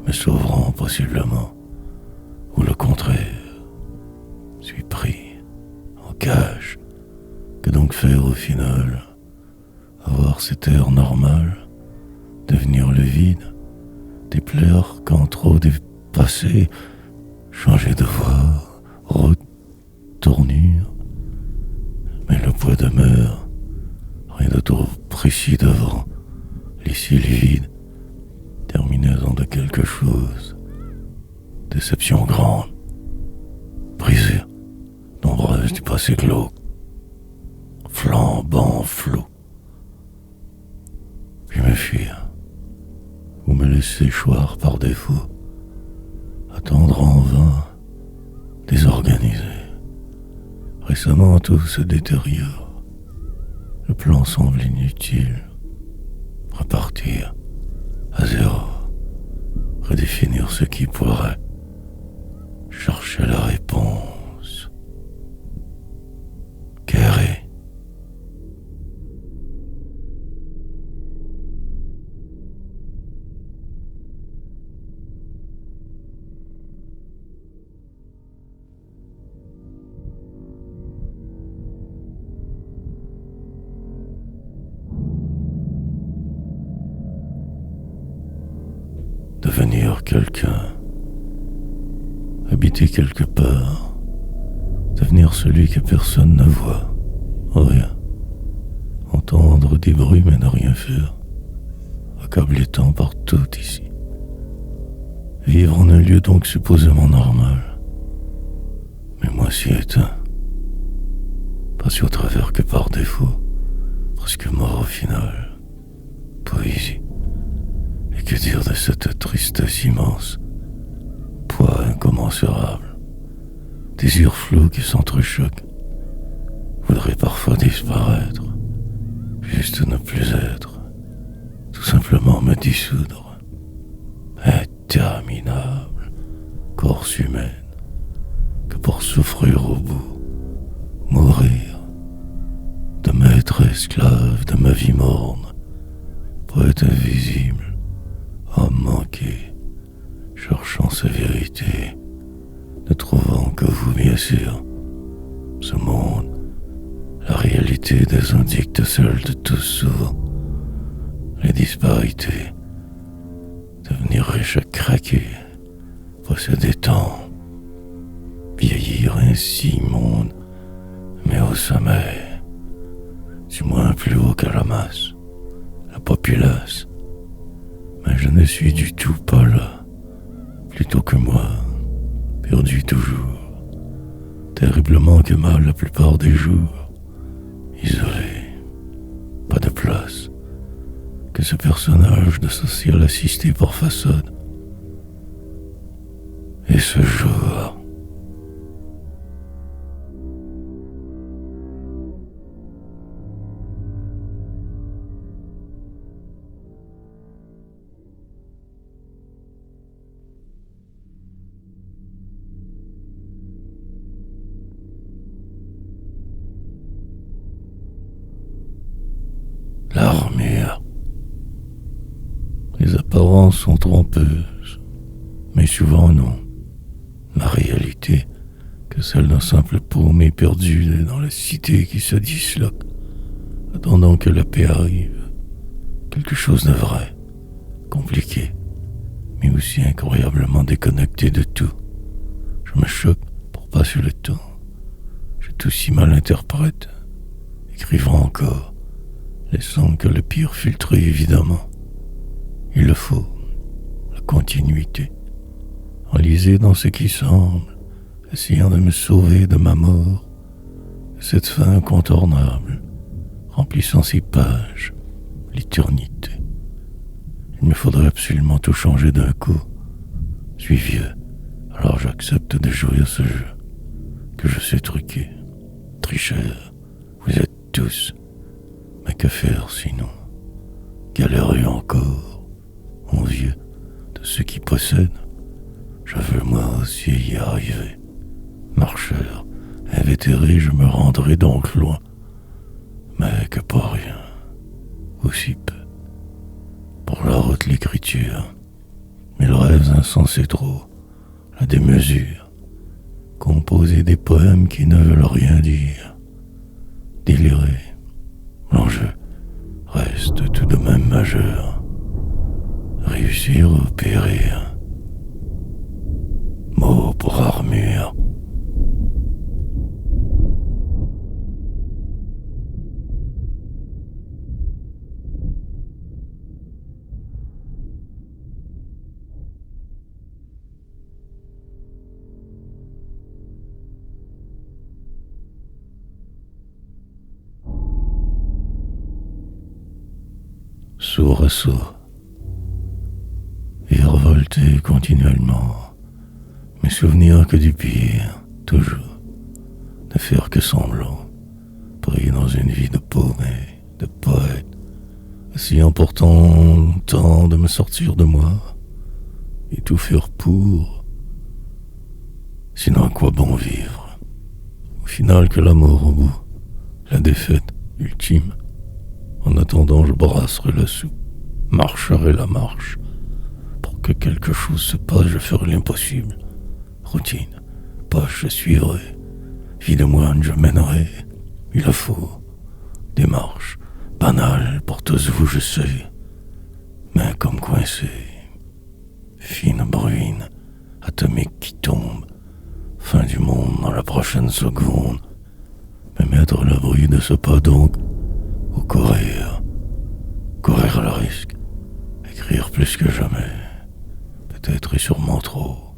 mais sauvrant possiblement, ou le contraire, suis pris, en cage, que donc faire au final? Avoir cet air normal, devenir le vide, déplaire quand trop dépassé, changer de voix, retournure. Mais le poids demeure, rien de trop précis devant, les cils vides, terminaison de quelque chose, déception grande, brisée, nombreuse du passé glauque, flambant flou. Puis me fuir, ou me laisser choir par défaut, attendre en vain, désorganisé. Récemment tout se détériore, le plan semble inutile. Repartir à zéro, redéfinir ce qui pourrait, chercher la réponse. Carré. Devenir quelqu'un, habiter quelque part, devenir celui que personne ne voit, rien, entendre des bruits mais ne rien faire, accablé tant partout ici, vivre en un lieu donc supposément normal, mais moi si éteint, passé au travers que par défaut, presque mort au final, poésie. Et que dire de cette tristesse immense, poids incommensurable, désir flou qui s'entrechoque, voudrait parfois disparaître, juste ne plus être, tout simplement me dissoudre, interminable, corse humaine, que pour souffrir au bout, mourir, de m'être esclave de ma vie morne, poète invisible, homme manqué, cherchant sa vérité, ne trouvant que vous bien sûr, ce monde, la réalité des indicts seuls de tous souvent, les disparités, devenir riche à craquer, posséder tant, vieillir ainsi monde, mais au sommet, du moins plus haut qu'à la masse, la populace. Mais je ne suis du tout pas là, plutôt que moi, perdu toujours, terriblement que mal la plupart des jours, isolé, pas de place, que ce personnage de social assisté par façade. Et ce jour, l'armure. Les apparences sont trompeuses, mais souvent non. La réalité, que celle d'un simple paumé perdu dans la cité qui se disloque, attendant que la paix arrive. Quelque chose de vrai, compliqué, mais aussi incroyablement déconnecté de tout. Je me choque pour passer le temps. Je tout si mal interprète, écrivant encore, laissant que le pire filtre évidemment. Il le faut, la continuité. Enlisé dans ce qui semble, essayant de me sauver de ma mort, cette fin incontournable, remplissant ces pages, l'éternité. Il me faudrait absolument tout changer d'un coup. Je suis vieux, alors j'accepte de jouer à ce jeu, que je sais truquer. Tricheur, vous êtes tous. Mais que faire sinon? Galérer encore, envieux de ceux qui possèdent. Je veux moi aussi y arriver. Marcheur, invétéré, je me rendrai donc loin. Mais que pour rien, aussi peu. Pour la route l'écriture, mille rêves insensés trop, la démesure, composer des poèmes qui ne veulent rien dire. Délirer, l'enjeu reste tout de même majeur. Réussir ou périr. Mot pour armure. Sourd à sourd, virevolter continuellement, mes souvenirs que du pire, toujours, ne faire que semblant, pris dans une vie de paumé, de poète, essayant pourtant tant de me sortir de moi, et tout faire pour, sinon à quoi bon vivre? Au final que la mort au bout, la défaite ultime. En attendant, je brasserai la soupe, marcherai la marche. Pour que quelque chose se passe, je ferai l'impossible. Routine, poche, je suivrai. Vie de moine, je mènerai. Il le faut. Démarche, banale pour tous vous, je sais. Mais comme coincé. Fine bruine, atomique qui tombe. Fin du monde dans la prochaine seconde. Me mettre à l'abri de ce pas donc. Ou courir le risque, écrire plus que jamais, peut-être et sûrement trop,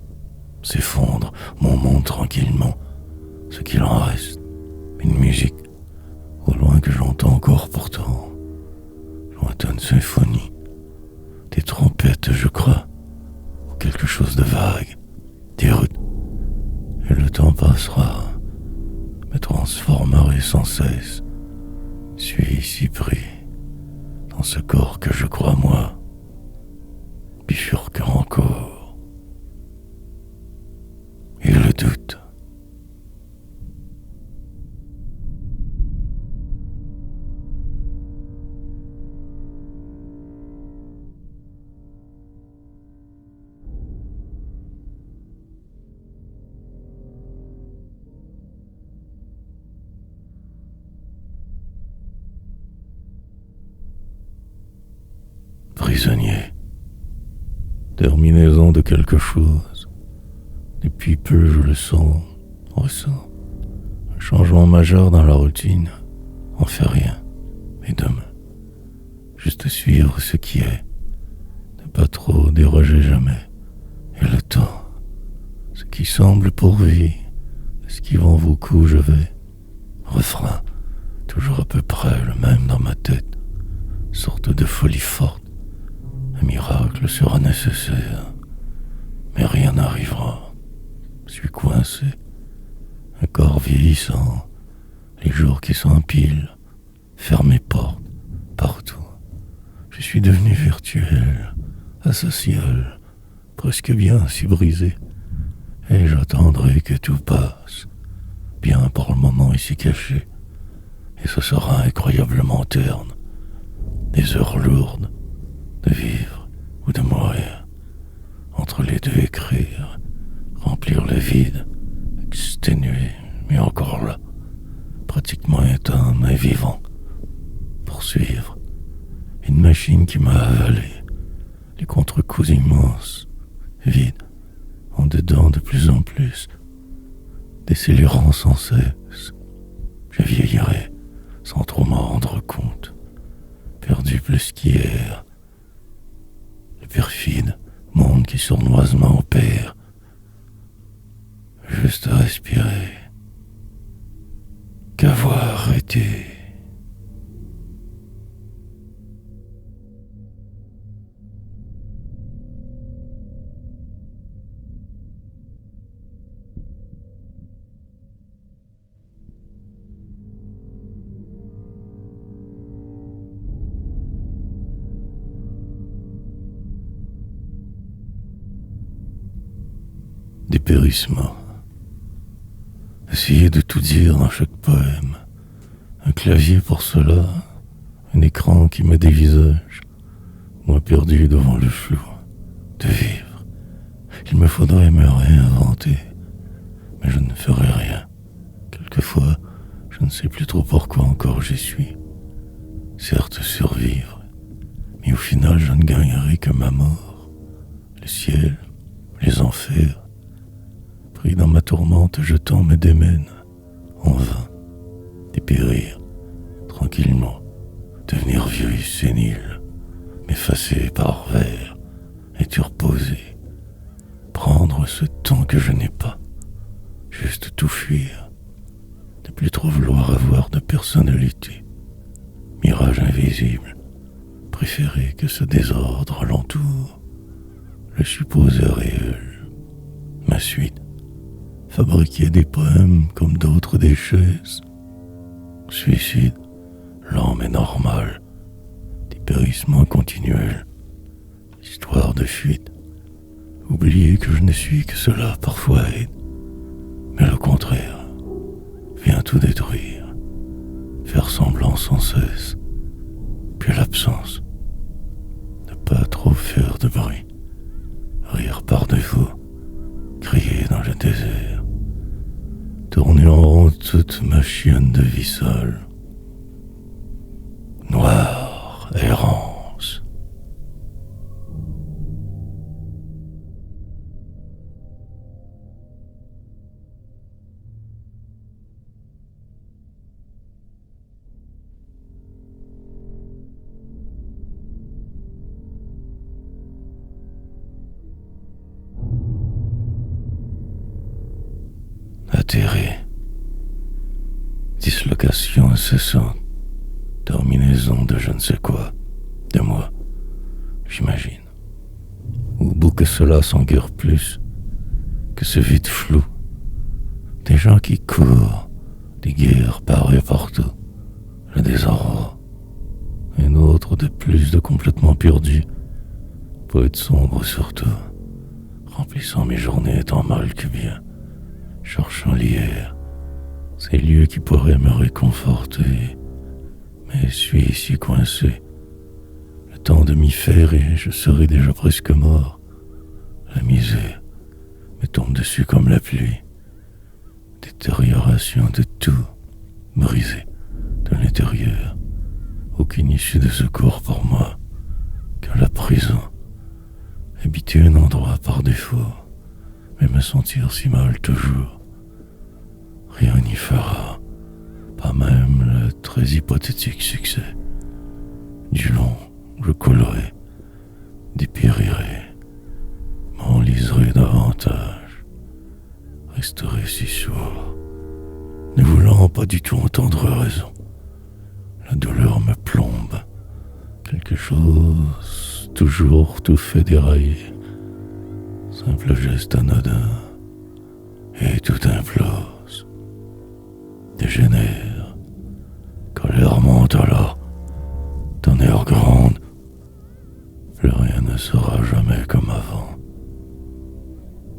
s'effondre mon monde tranquillement, ce qu'il en reste, une musique, au loin que j'entends encore pourtant, lointaine symphonie, des trompettes je crois, ou quelque chose de vague, des routes, et le temps passera, me transformerai sans cesse. Suis ici pris, dans ce corps que je crois moi, bifurquant encore, et le doute. Prisonnier, terminaison de quelque chose. Depuis peu, je le sens, ressens. Un changement majeur dans la routine. On fait rien, mais demain, juste suivre ce qui est. Ne pas trop déroger jamais. Et le temps, ce qui semble pourvu, esquivant vos coups, je vais. Refrain, toujours à peu près le même dans ma tête. Sorte de folie forte. Un miracle sera nécessaire, mais rien n'arrivera. Je suis coincé, un corps vieillissant, les jours qui s'empilent, fermées portes, partout. Je suis devenu virtuel, asocial, presque bien si brisé, et j'attendrai que tout passe, bien pour le moment ici caché, et ce sera incroyablement terne, des heures lourdes, de vivre ou de mourir. Entre les deux, écrire, remplir le vide, exténué, mais encore là, pratiquement éteint mais vivant. Poursuivre, une machine qui m'a avalé, les contre-coups immenses, vides, en dedans de plus en plus, décélérant sans cesse. Je vieillirai sans trop m'en rendre compte, perdu plus qu'hier. Le perfide monde qui sournoisement opère, juste à respirer, qu'avoir été. Dépérissement. Essayer de tout dire dans chaque poème. Un clavier pour cela, un écran qui me dévisage, moi perdu devant le flou. De vivre. Il me faudrait me réinventer, mais je ne ferai rien. Quelquefois, je ne sais plus trop pourquoi encore j'y suis. Certes, survivre, mais au final, je ne gagnerai que ma mort. Le ciel, les enfers, pris dans ma tourmente, je tends me démène, en vain, dépérir, tranquillement, devenir vieux et sénile, m'effacer par verre, et te reposer, prendre ce temps que je n'ai pas, juste tout fuir, ne plus trop vouloir avoir de personnalité, mirage invisible, préférer que ce désordre l'entoure, le supposé réel, ma suite, fabriquer des poèmes comme d'autres des chaises, suicide, lent mais normal, dépérissement continuel, histoire de fuite, oublier que je ne suis que cela parfois aide, mais le contraire, vient tout détruire, faire semblant sans cesse, puis l'absence, ne pas trop faire de bruit, rire par défaut, crier dans le désert, tourner en rond toute ma chienne de vie seule, noire errance. Atterré, dislocation incessante, terminaison de je ne sais quoi, de moi, j'imagine. Au bout que cela s'engueure plus, que ce vide flou, des gens qui courent, des guerres parées partout, le désarroi, un autre de plus de complètement perdu, poète sombre surtout, remplissant mes journées tant mal que bien, cherchant l'hier, ces lieux qui pourraient me réconforter, mais suis ici coincé, le temps de m'y faire et je serai déjà presque mort. La misère me tombe dessus comme la pluie, détérioration de tout, brisé de l'intérieur, aucune issue de secours pour moi, que la prison, habiter un endroit par défaut, mais me sentir si mal toujours. Rien n'y fera, pas même le très hypothétique succès. Du long, je coulerai, dépérirai, m'enliserai davantage, resterai si sourd, ne voulant pas du tout entendre raison. La douleur me plombe, quelque chose toujours tout fait dérailler, simple geste anodin, et tout implose, dégénère, colère monte alors, tonnerre grande, plus rien ne sera jamais comme avant,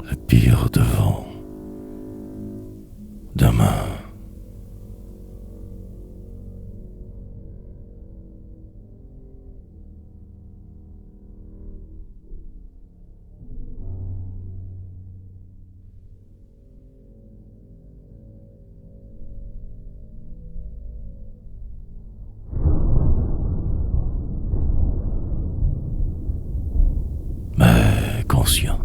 le pire devant, demain. inconscient.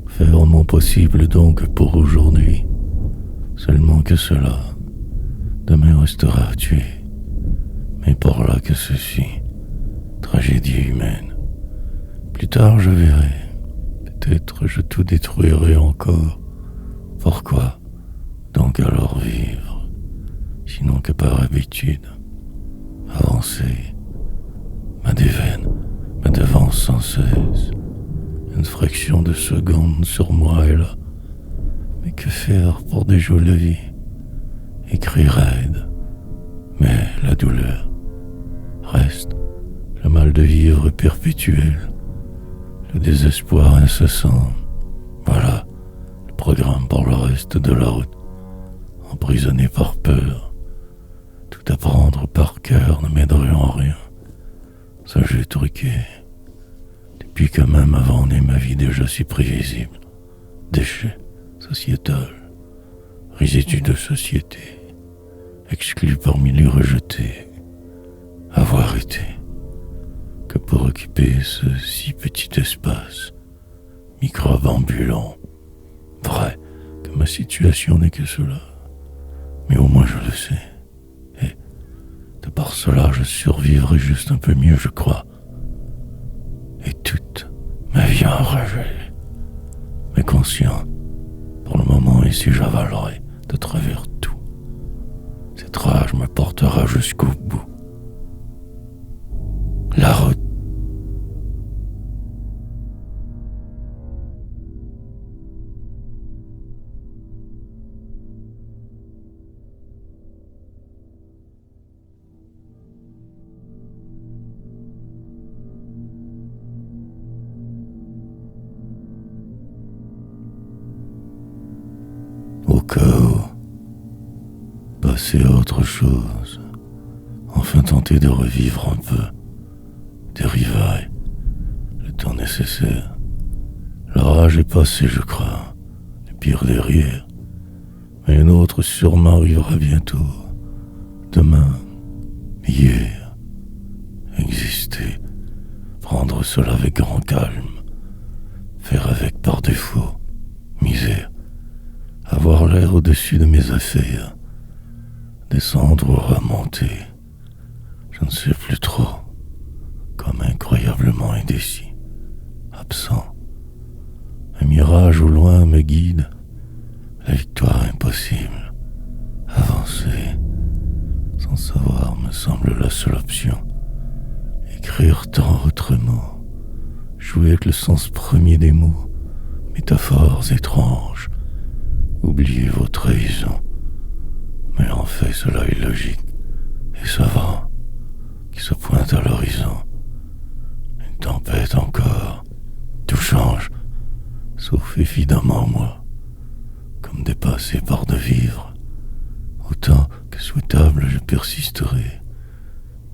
Faire mon possible donc pour aujourd'hui, seulement que cela, demain restera tué, mais pour là que ceci, tragédie humaine. Plus tard je verrai, peut-être je tout détruirai encore. Pourquoi donc alors vivre, sinon que par habitude, avancer, ma déveine me devance sans cesse, une fraction de seconde sur moi et là. Mais que faire pour déjouer la vie? Écrire aide, mais la douleur reste, le mal de vivre perpétuel, le désespoir incessant. Voilà le programme pour le reste de la route, emprisonné par peur. Tout apprendre par cœur ne m'aiderait en rien. Ça j'ai truqué, depuis que même avant né ma vie déjà si prévisible. Déchet sociétal, résidu de société, exclu parmi les rejetés, avoir été que pour occuper ce si petit espace, microbe ambulant. Vrai que ma situation n'est que cela, mais au moins je le sais, et de par cela je survivrai juste un peu mieux, je crois. Et toute ma vie enragée, mais conscient, pour le moment ici j'avalerai de travers tout. Cette rage me portera jusqu'au bout. La route. Au cas où, passer à autre chose, enfin tenter de revivre un peu, des rivailles, le temps nécessaire. La rage est passée, je crois, le pire derrière, mais une autre sûrement arrivera bientôt, demain, hier. Exister, prendre cela avec grand calme, faire avec par défaut, misère. Avoir l'air au-dessus de mes affaires, descendre ou remonter, je ne sais plus trop, comme incroyablement indécis, absent. Un mirage au loin me guide, la victoire impossible, avancer, sans savoir me semble la seule option. Écrire tant autrement, jouer avec le sens premier des mots, métaphores étranges. Oubliez vos trahisons, mais en fait cela est logique et savant, qui se pointe à l'horizon. Une tempête encore, tout change, sauf évidemment moi, comme dépassé par de vivre. Autant que souhaitable je persisterai,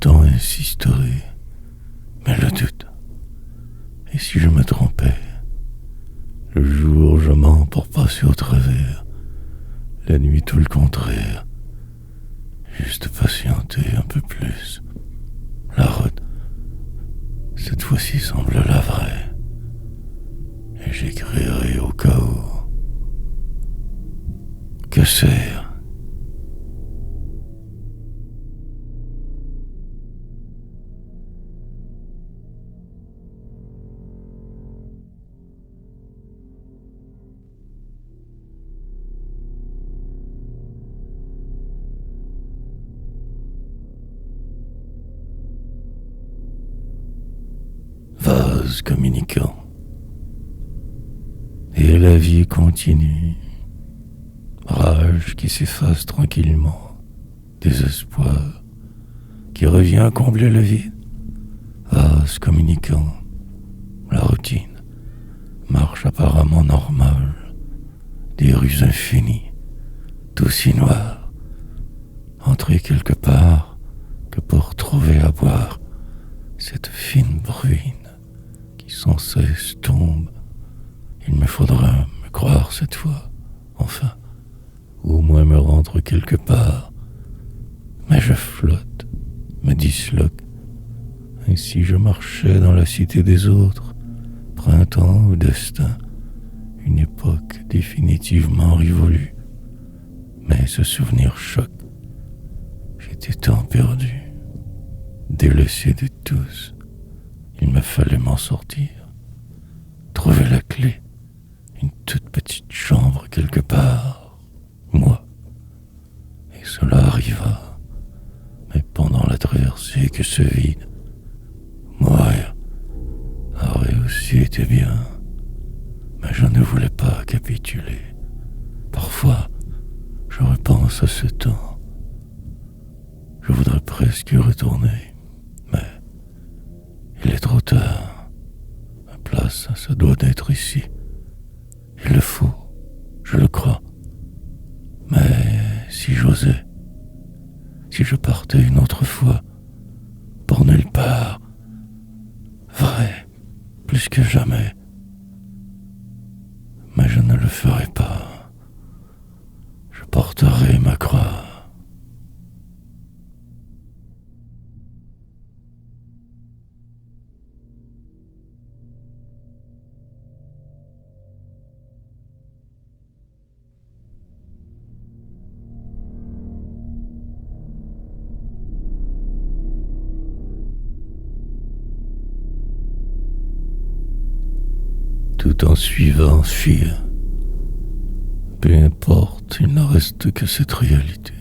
tant insisterai, mais le doute. Et si je me trompais? Le jour je mens pour passer au travers, la nuit tout le contraire. Juste patienter un peu plus. La route, cette fois-ci semble la vraie, et j'écrirai au cas où. Que sert? Vase communicant. Et la vie continue. Rage qui s'efface tranquillement. Désespoir qui revient combler le vide. Vase communicant. La routine. Marche apparemment normale. Des rues infinies. Tout si noir. Entrer quelque part que pour trouver à boire cette fine bruine qui sans cesse tombe. Il me faudra me croire cette fois, enfin, ou au moins me rendre quelque part. Mais je flotte, me disloque. Et si je marchais dans la cité des autres, Printemps ou destin, une époque définitivement révolue. Mais ce souvenir choque. J'étais tant perdu, délaissé de tous. Il me fallait m'en sortir, trouver la clé, une toute petite chambre quelque part, moi. Et cela arriva, mais pendant la traversée que ce vide, mourir aurait aussi été bien, mais je ne voulais pas capituler. Parfois, je repense à ce temps. Je voudrais presque y retourner, mais il est trop tard. Ma place, ça doit être ici. Il le faut, je le crois. Mais si j'osais, si je partais une autre fois, pour nulle part, vrai, plus que jamais, mais je ne le ferai pas. Je porterai ma croix. Tout en suivant fuir. Peu importe, il ne reste que cette réalité.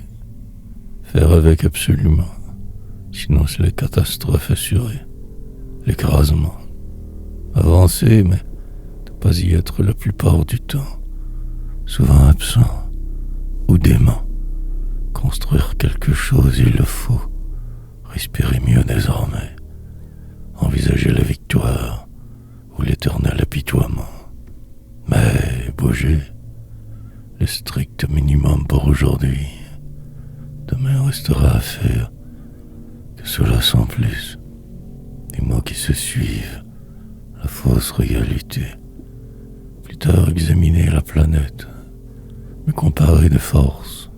Faire avec absolument, sinon c'est la catastrophe assurée, l'écrasement. Avancer, mais ne pas y être la plupart du temps, souvent absent ou dément. Construire quelque chose, il le faut. Respirer mieux désormais. Envisager la victoire ou l'éternel apitoiement. Mais bouger, le strict minimum pour aujourd'hui. Demain restera à faire, que cela sans plus. Les mots qui se suivent, la fausse réalité. Plus tard examiner la planète, me comparer de force,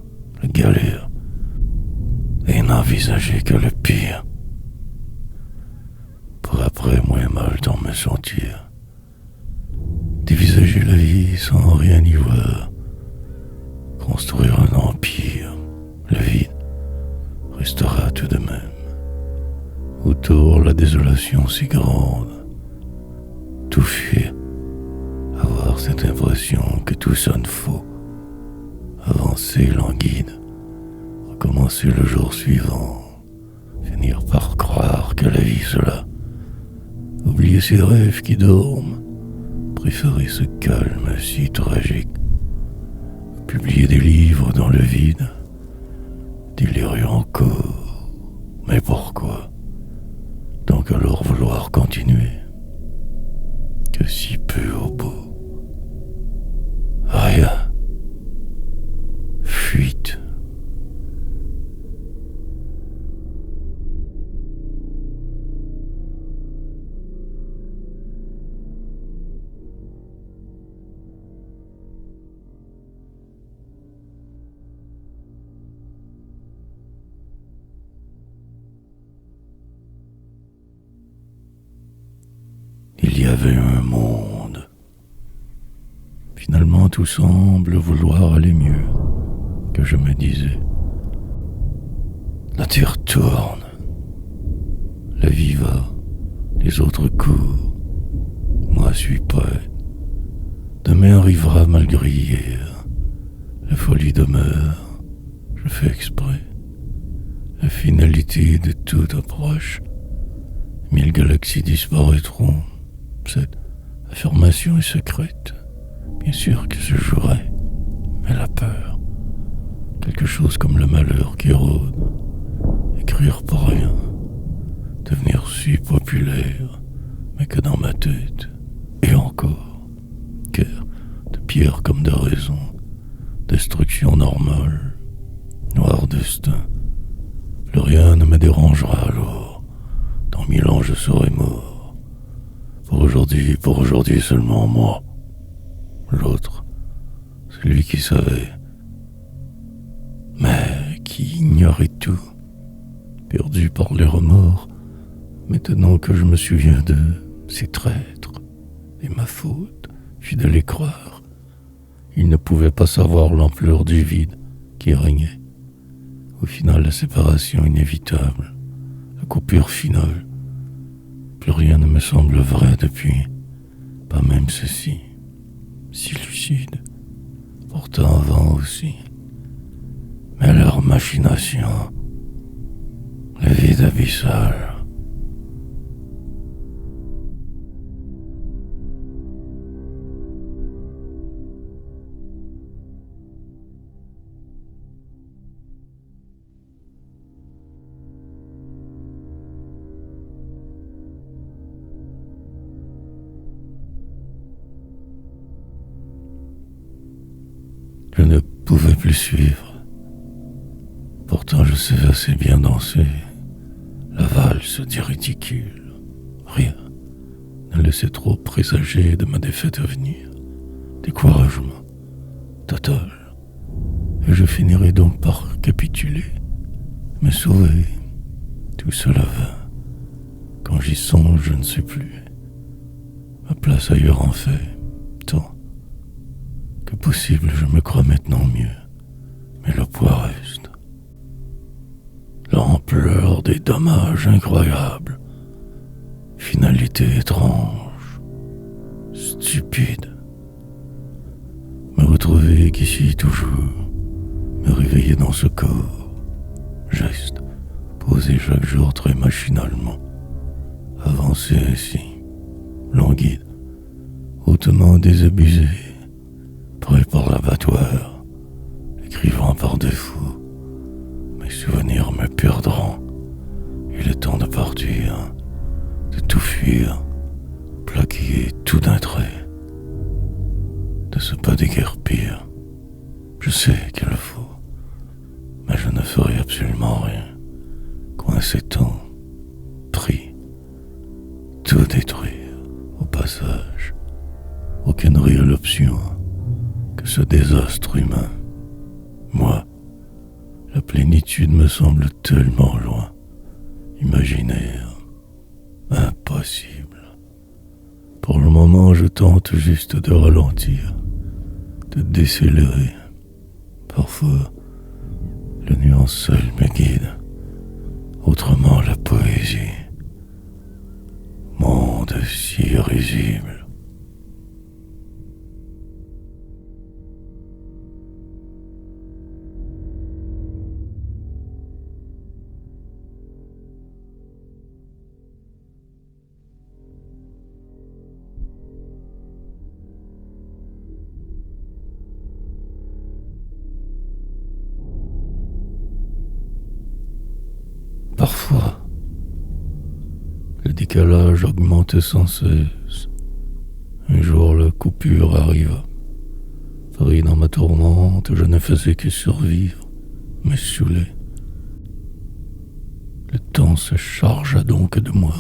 la galère, et n'envisager que le pire. Pour après moins mal d'en me sentir. Dévisager la vie sans rien y voir. Construire un empire, le vide restera tout de même. Autour, la désolation si grande. Tout fuir, avoir cette impression que tout sonne faux. Avancer languide, recommencer le jour suivant. Finir par croire que la vie cela. Oublier ses rêves qui dorment. Préférer ce calme si tragique. Publier des livres dans le vide. Délirer encore. Mais pourquoi? Donc alors vouloir continuer? Que si peu au bout. Rien. Fuite. Il y avait un monde. Finalement, tout semble vouloir aller mieux, que je me disais. La terre tourne. La vie va, les autres courent. Moi suis prêt. Demain arrivera malgré hier. La folie demeure. Je fais exprès. La finalité de tout approche. 1000 galaxies disparaîtront. Cette affirmation est secrète. Bien sûr que je jouerai, mais la peur, quelque chose comme le malheur qui rôde, écrire pour rien, devenir si populaire, mais que dans ma tête, et encore, cœur de pierre comme de raison, destruction normale, noir destin, plus rien ne me dérangera alors, dans 1000 ans je serai mort. Pour aujourd'hui seulement moi. L'autre, celui qui savait, mais qui ignorait tout, perdu par les remords, maintenant que je me souviens d'eux, ces traîtres, et ma faute fut de les croire. Ils ne pouvaient pas savoir l'ampleur du vide qui régnait. Au final, la séparation inévitable, la coupure finale. Plus rien ne me semble vrai depuis, pas même ceci, si lucide, pourtant vent aussi. Mais leur machination, le vide abyssal. Je ne pouvais plus suivre. Pourtant, je savais assez bien danser. La valse dit ridicule. Rien ne laissait trop présager de ma défaite à venir. Découragement total. Et je finirai donc par capituler, me sauver. Tout cela va. Quand j'y songe, je ne sais plus. Ma place ailleurs en fait tant que possible, je me crois maintenant mieux. Mais le poids reste. L'ampleur des dommages incroyables. Finalité étrange. Stupide. Me retrouver qu'ici toujours. Me réveiller dans ce corps. Geste posé chaque jour très machinalement. Avancer ainsi. Languide. Hautement désabusé. Prêt pour l'abattoir. Écrivant par défaut. Mes souvenirs me perdront. Il est temps de partir. De tout fuir. Plaquer tout d'un trait. De se pas déguerpir. Je sais qu'il le faut. Mais je ne ferai absolument rien. Coincé tant. Pris. Tout détruire. Au passage. Aucune réelle option que ce désastre humain. Moi, la plénitude me semble tellement loin. Imaginaire. Impossible. Pour le moment, je tente juste de ralentir, de décélérer. Parfois, le nuance seul me guide. Autrement, la poésie. Monde si risible. Parfois, le décalage augmentait sans cesse. Un jour, la coupure arriva. Pris dans ma tourmente, je ne faisais que survivre, me saouler. Le temps se chargea donc de moi,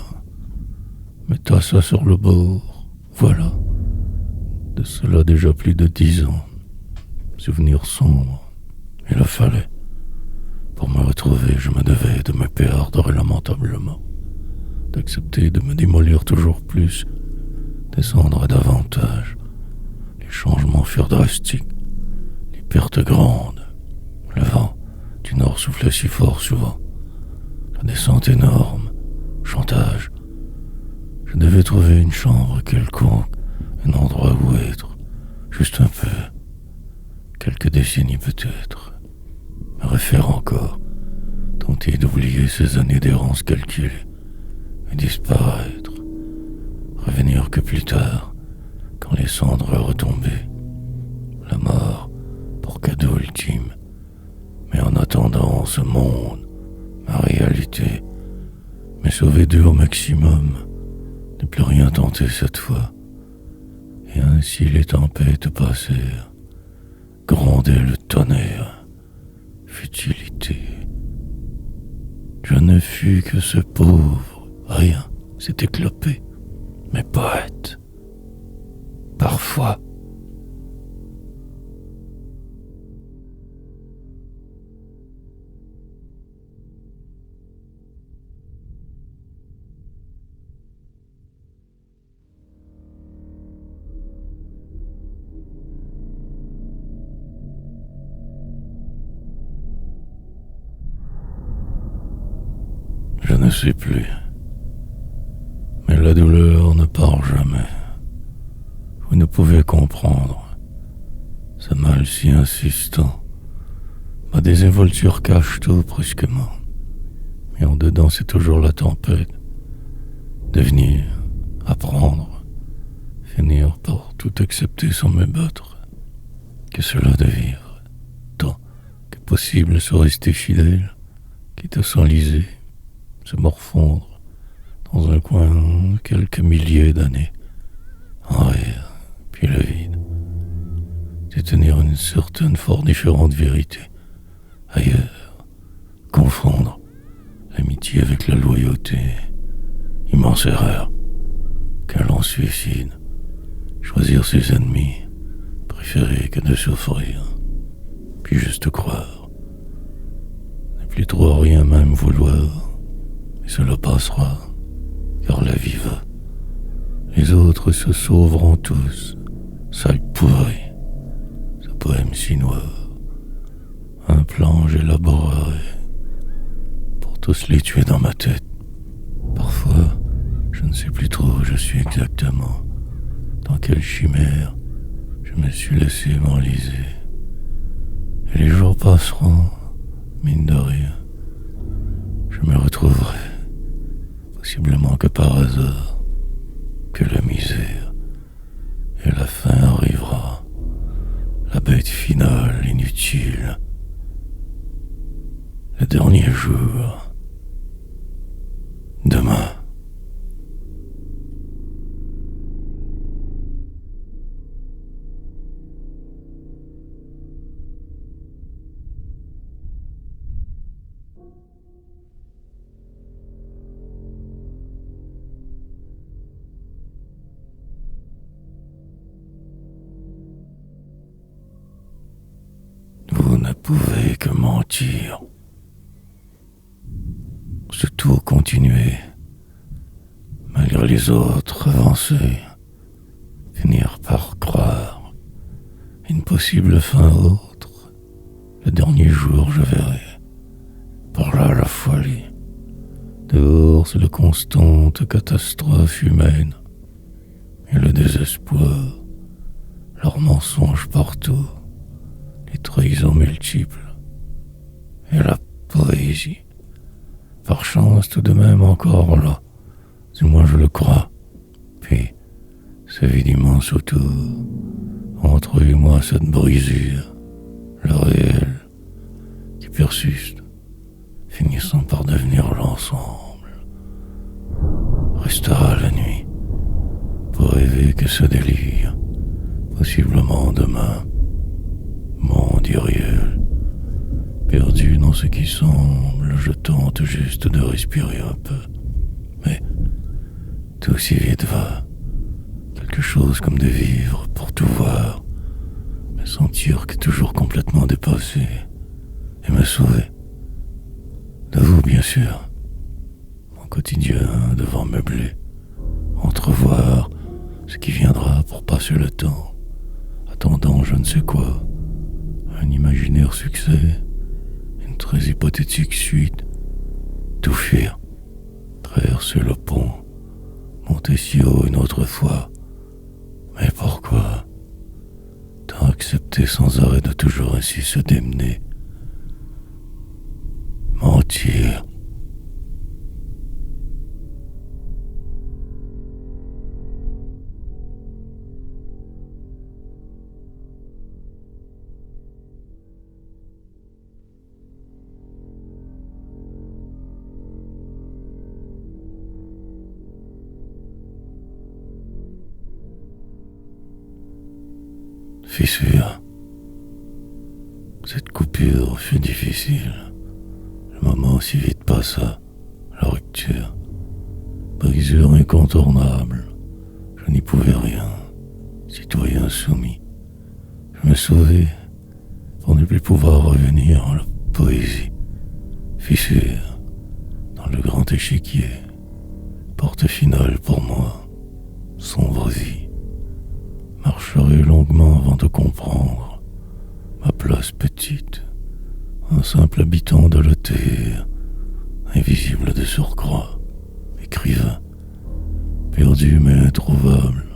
me tassa sur le bord. Voilà, de cela déjà plus de 10 ans. Souvenir sombre, il le fallait. Pour me retrouver, je me devais de me perdre lamentablement, d'accepter de me démolir toujours plus, descendre davantage. Les changements furent drastiques, les pertes grandes. Le vent du nord soufflait si fort souvent. La descente énorme, chantage. Je devais trouver une chambre quelconque, un endroit où être, juste un peu, quelques décennies peut-être. Me refaire encore, tenter d'oublier ces années d'errance calculées, et disparaître, revenir que plus tard, quand les cendres retombaient. La mort pour cadeau ultime. Mais en attendant ce monde, ma réalité, me sauver d'eux au maximum, ne plus rien tenter cette fois. Et ainsi les tempêtes passèrent, grondait le tonnerre, futilité. Je ne fus que ce pauvre, rien, s'est éclopé, mais poète. Parfois, Je ne sais plus. Mais la douleur ne part jamais. Vous ne pouvez comprendre. Ce mal si insistant. Ma désinvolture cache tout brusquement. Et en dedans, c'est toujours la tempête. Devenir, apprendre, finir par tout accepter sans me battre. Que cela de vivre, tant que possible se rester fidèle, quitte à s'enliser, se morfondre dans un coin quelques milliers d'années, en rire, puis le vide. Détenir une certaine fort différente vérité. Ailleurs, confondre l'amitié avec la loyauté. Immense erreur. Quel en suicide. Choisir ses ennemis, préférer que de souffrir. Puis juste croire. Ne plus trop rien même vouloir. Et cela passera, car la vie va. Les autres se sauveront tous, sales pourris. Ce poème si noir. Un plan j'élaborerai pour tous les tuer dans ma tête. Parfois, je ne sais plus trop où je suis exactement, dans quelle chimère je me suis laissé m'enliser. Et les jours passeront, mine de rien. Je me retrouverai, possiblement que par hasard, que la misère et la fin arrivera, la bête finale inutile. Le dernier jour. Demain. Vous ne pouvez que mentir. Surtout continuer, malgré les autres, avancer, finir par croire une possible fin autre. Le dernier jour, je verrai. Par là, la folie. Dehors, c'est la constante catastrophe humaine. Et le désespoir, leurs mensonges partout, les trahisons multiples. Et la poésie. Par chance, tout de même encore là. Du moins je le crois. Puis, ce vide immense autour. Entre eux et moi, cette brisure. Le réel, qui persiste, finissant par devenir l'ensemble. Restera la nuit, pour rêver que ce délire, possiblement demain, monde irréel, perdu dans ce qui semble, je tente juste de respirer un peu. Mais tout si vite va. Quelque chose comme de vivre pour tout voir, me sentir que toujours complètement dépassé, et me sauver. De vous, bien sûr. Mon quotidien devant meubler, entrevoir ce qui viendra pour passer le temps, attendant je ne sais quoi, un imaginaire succès, une très hypothétique suite, tout fuir, traverser le pont, monter si haut une autre fois. Mais pourquoi tant accepter sans arrêt de toujours ainsi se démener, mentir? Fissure. Cette coupure fut difficile. Le moment si vite passa. La rupture. Brisure incontournable. Je n'y pouvais rien. Citoyen soumis. Je me sauvais pour ne plus pouvoir revenir en la poésie. Fissure. Dans le grand échiquier. Porte finale pour moi. Sombre vie. Marcherai longuement avant de comprendre ma place petite, un simple habitant de la terre, invisible de ce surcroît, écrivain, perdu mais introuvable,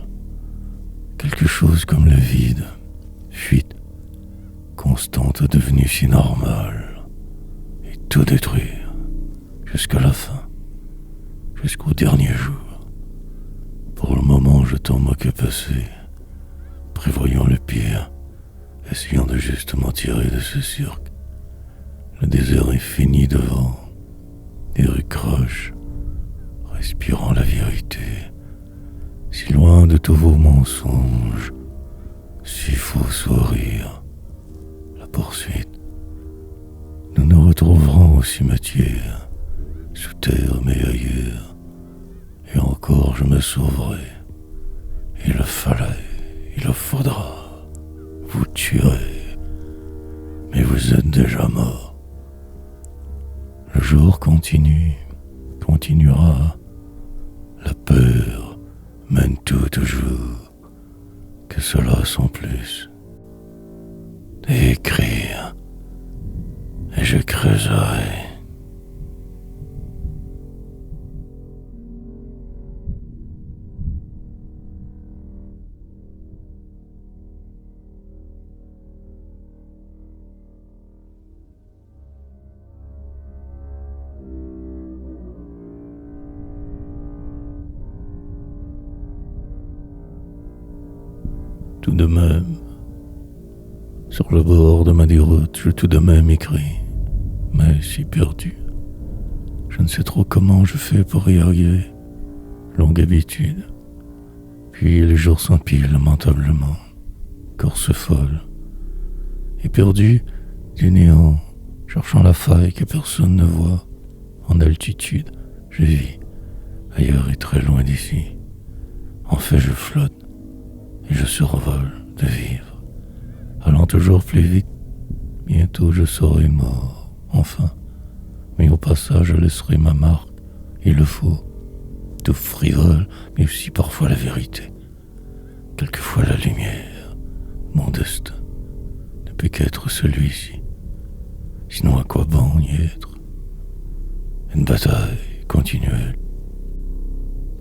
quelque chose comme le vide, fuite, constante devenue si normale, et tout détruire, jusqu'à la fin, jusqu'au dernier jour. Pour le moment, je t'en moque passer, prévoyant le pire, essayant de justement tirer de ce cirque. Le désert est fini devant, des rues croches, respirant la vérité, si loin de tous vos mensonges, si faux sourires. La poursuite. Nous nous retrouverons au cimetière, sous terre mais ailleurs, et encore je me sauverai. Il le fallait, il le faudra, vous tuerez, mais vous êtes déjà mort. Le jour continue, continuera, la peur mène tout toujours, que cela sans plus. Et écrire, et je creuserai. Tout de même, sur le bord de ma déroute, je tout de même écris, mais si perdu. Je ne sais trop comment je fais pour y arriver, longue habitude. Puis les jours s'empilent lamentablement, corse folle, et perdu du néant, cherchant la faille que personne ne voit. En altitude, je vis, ailleurs et très loin d'ici. En fait, je flotte, et je survole de vivre, allant toujours plus vite. Bientôt je serai mort, enfin, mais au passage je laisserai ma marque, il le faut, tout frivole, mais aussi parfois la vérité, quelquefois la lumière. Mon destin ne peut qu'être celui-ci, sinon à quoi bon y être? Une bataille continuelle,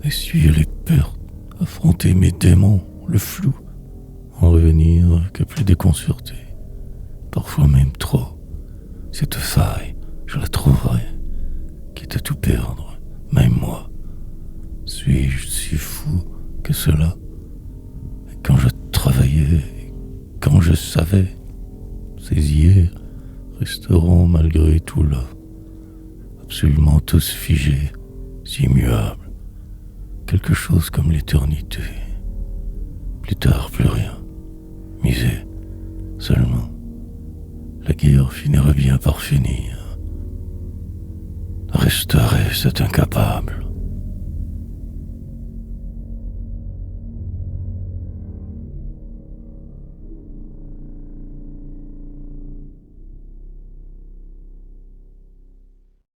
essuyer les pertes, affronter mes démons, le flou, en revenir que plus déconcerté, parfois même trop. Cette faille, je la trouverai, quitte à tout perdre, même moi. Suis-je si fou que cela? Et quand je travaillais, quand je savais, ces hier resteront malgré tout là, absolument tous figés, si immuables, quelque chose comme l'éternité. Plus tard, plus rien. Misé, seulement. La guerre finirait bien par finir. Resterait cet incapable.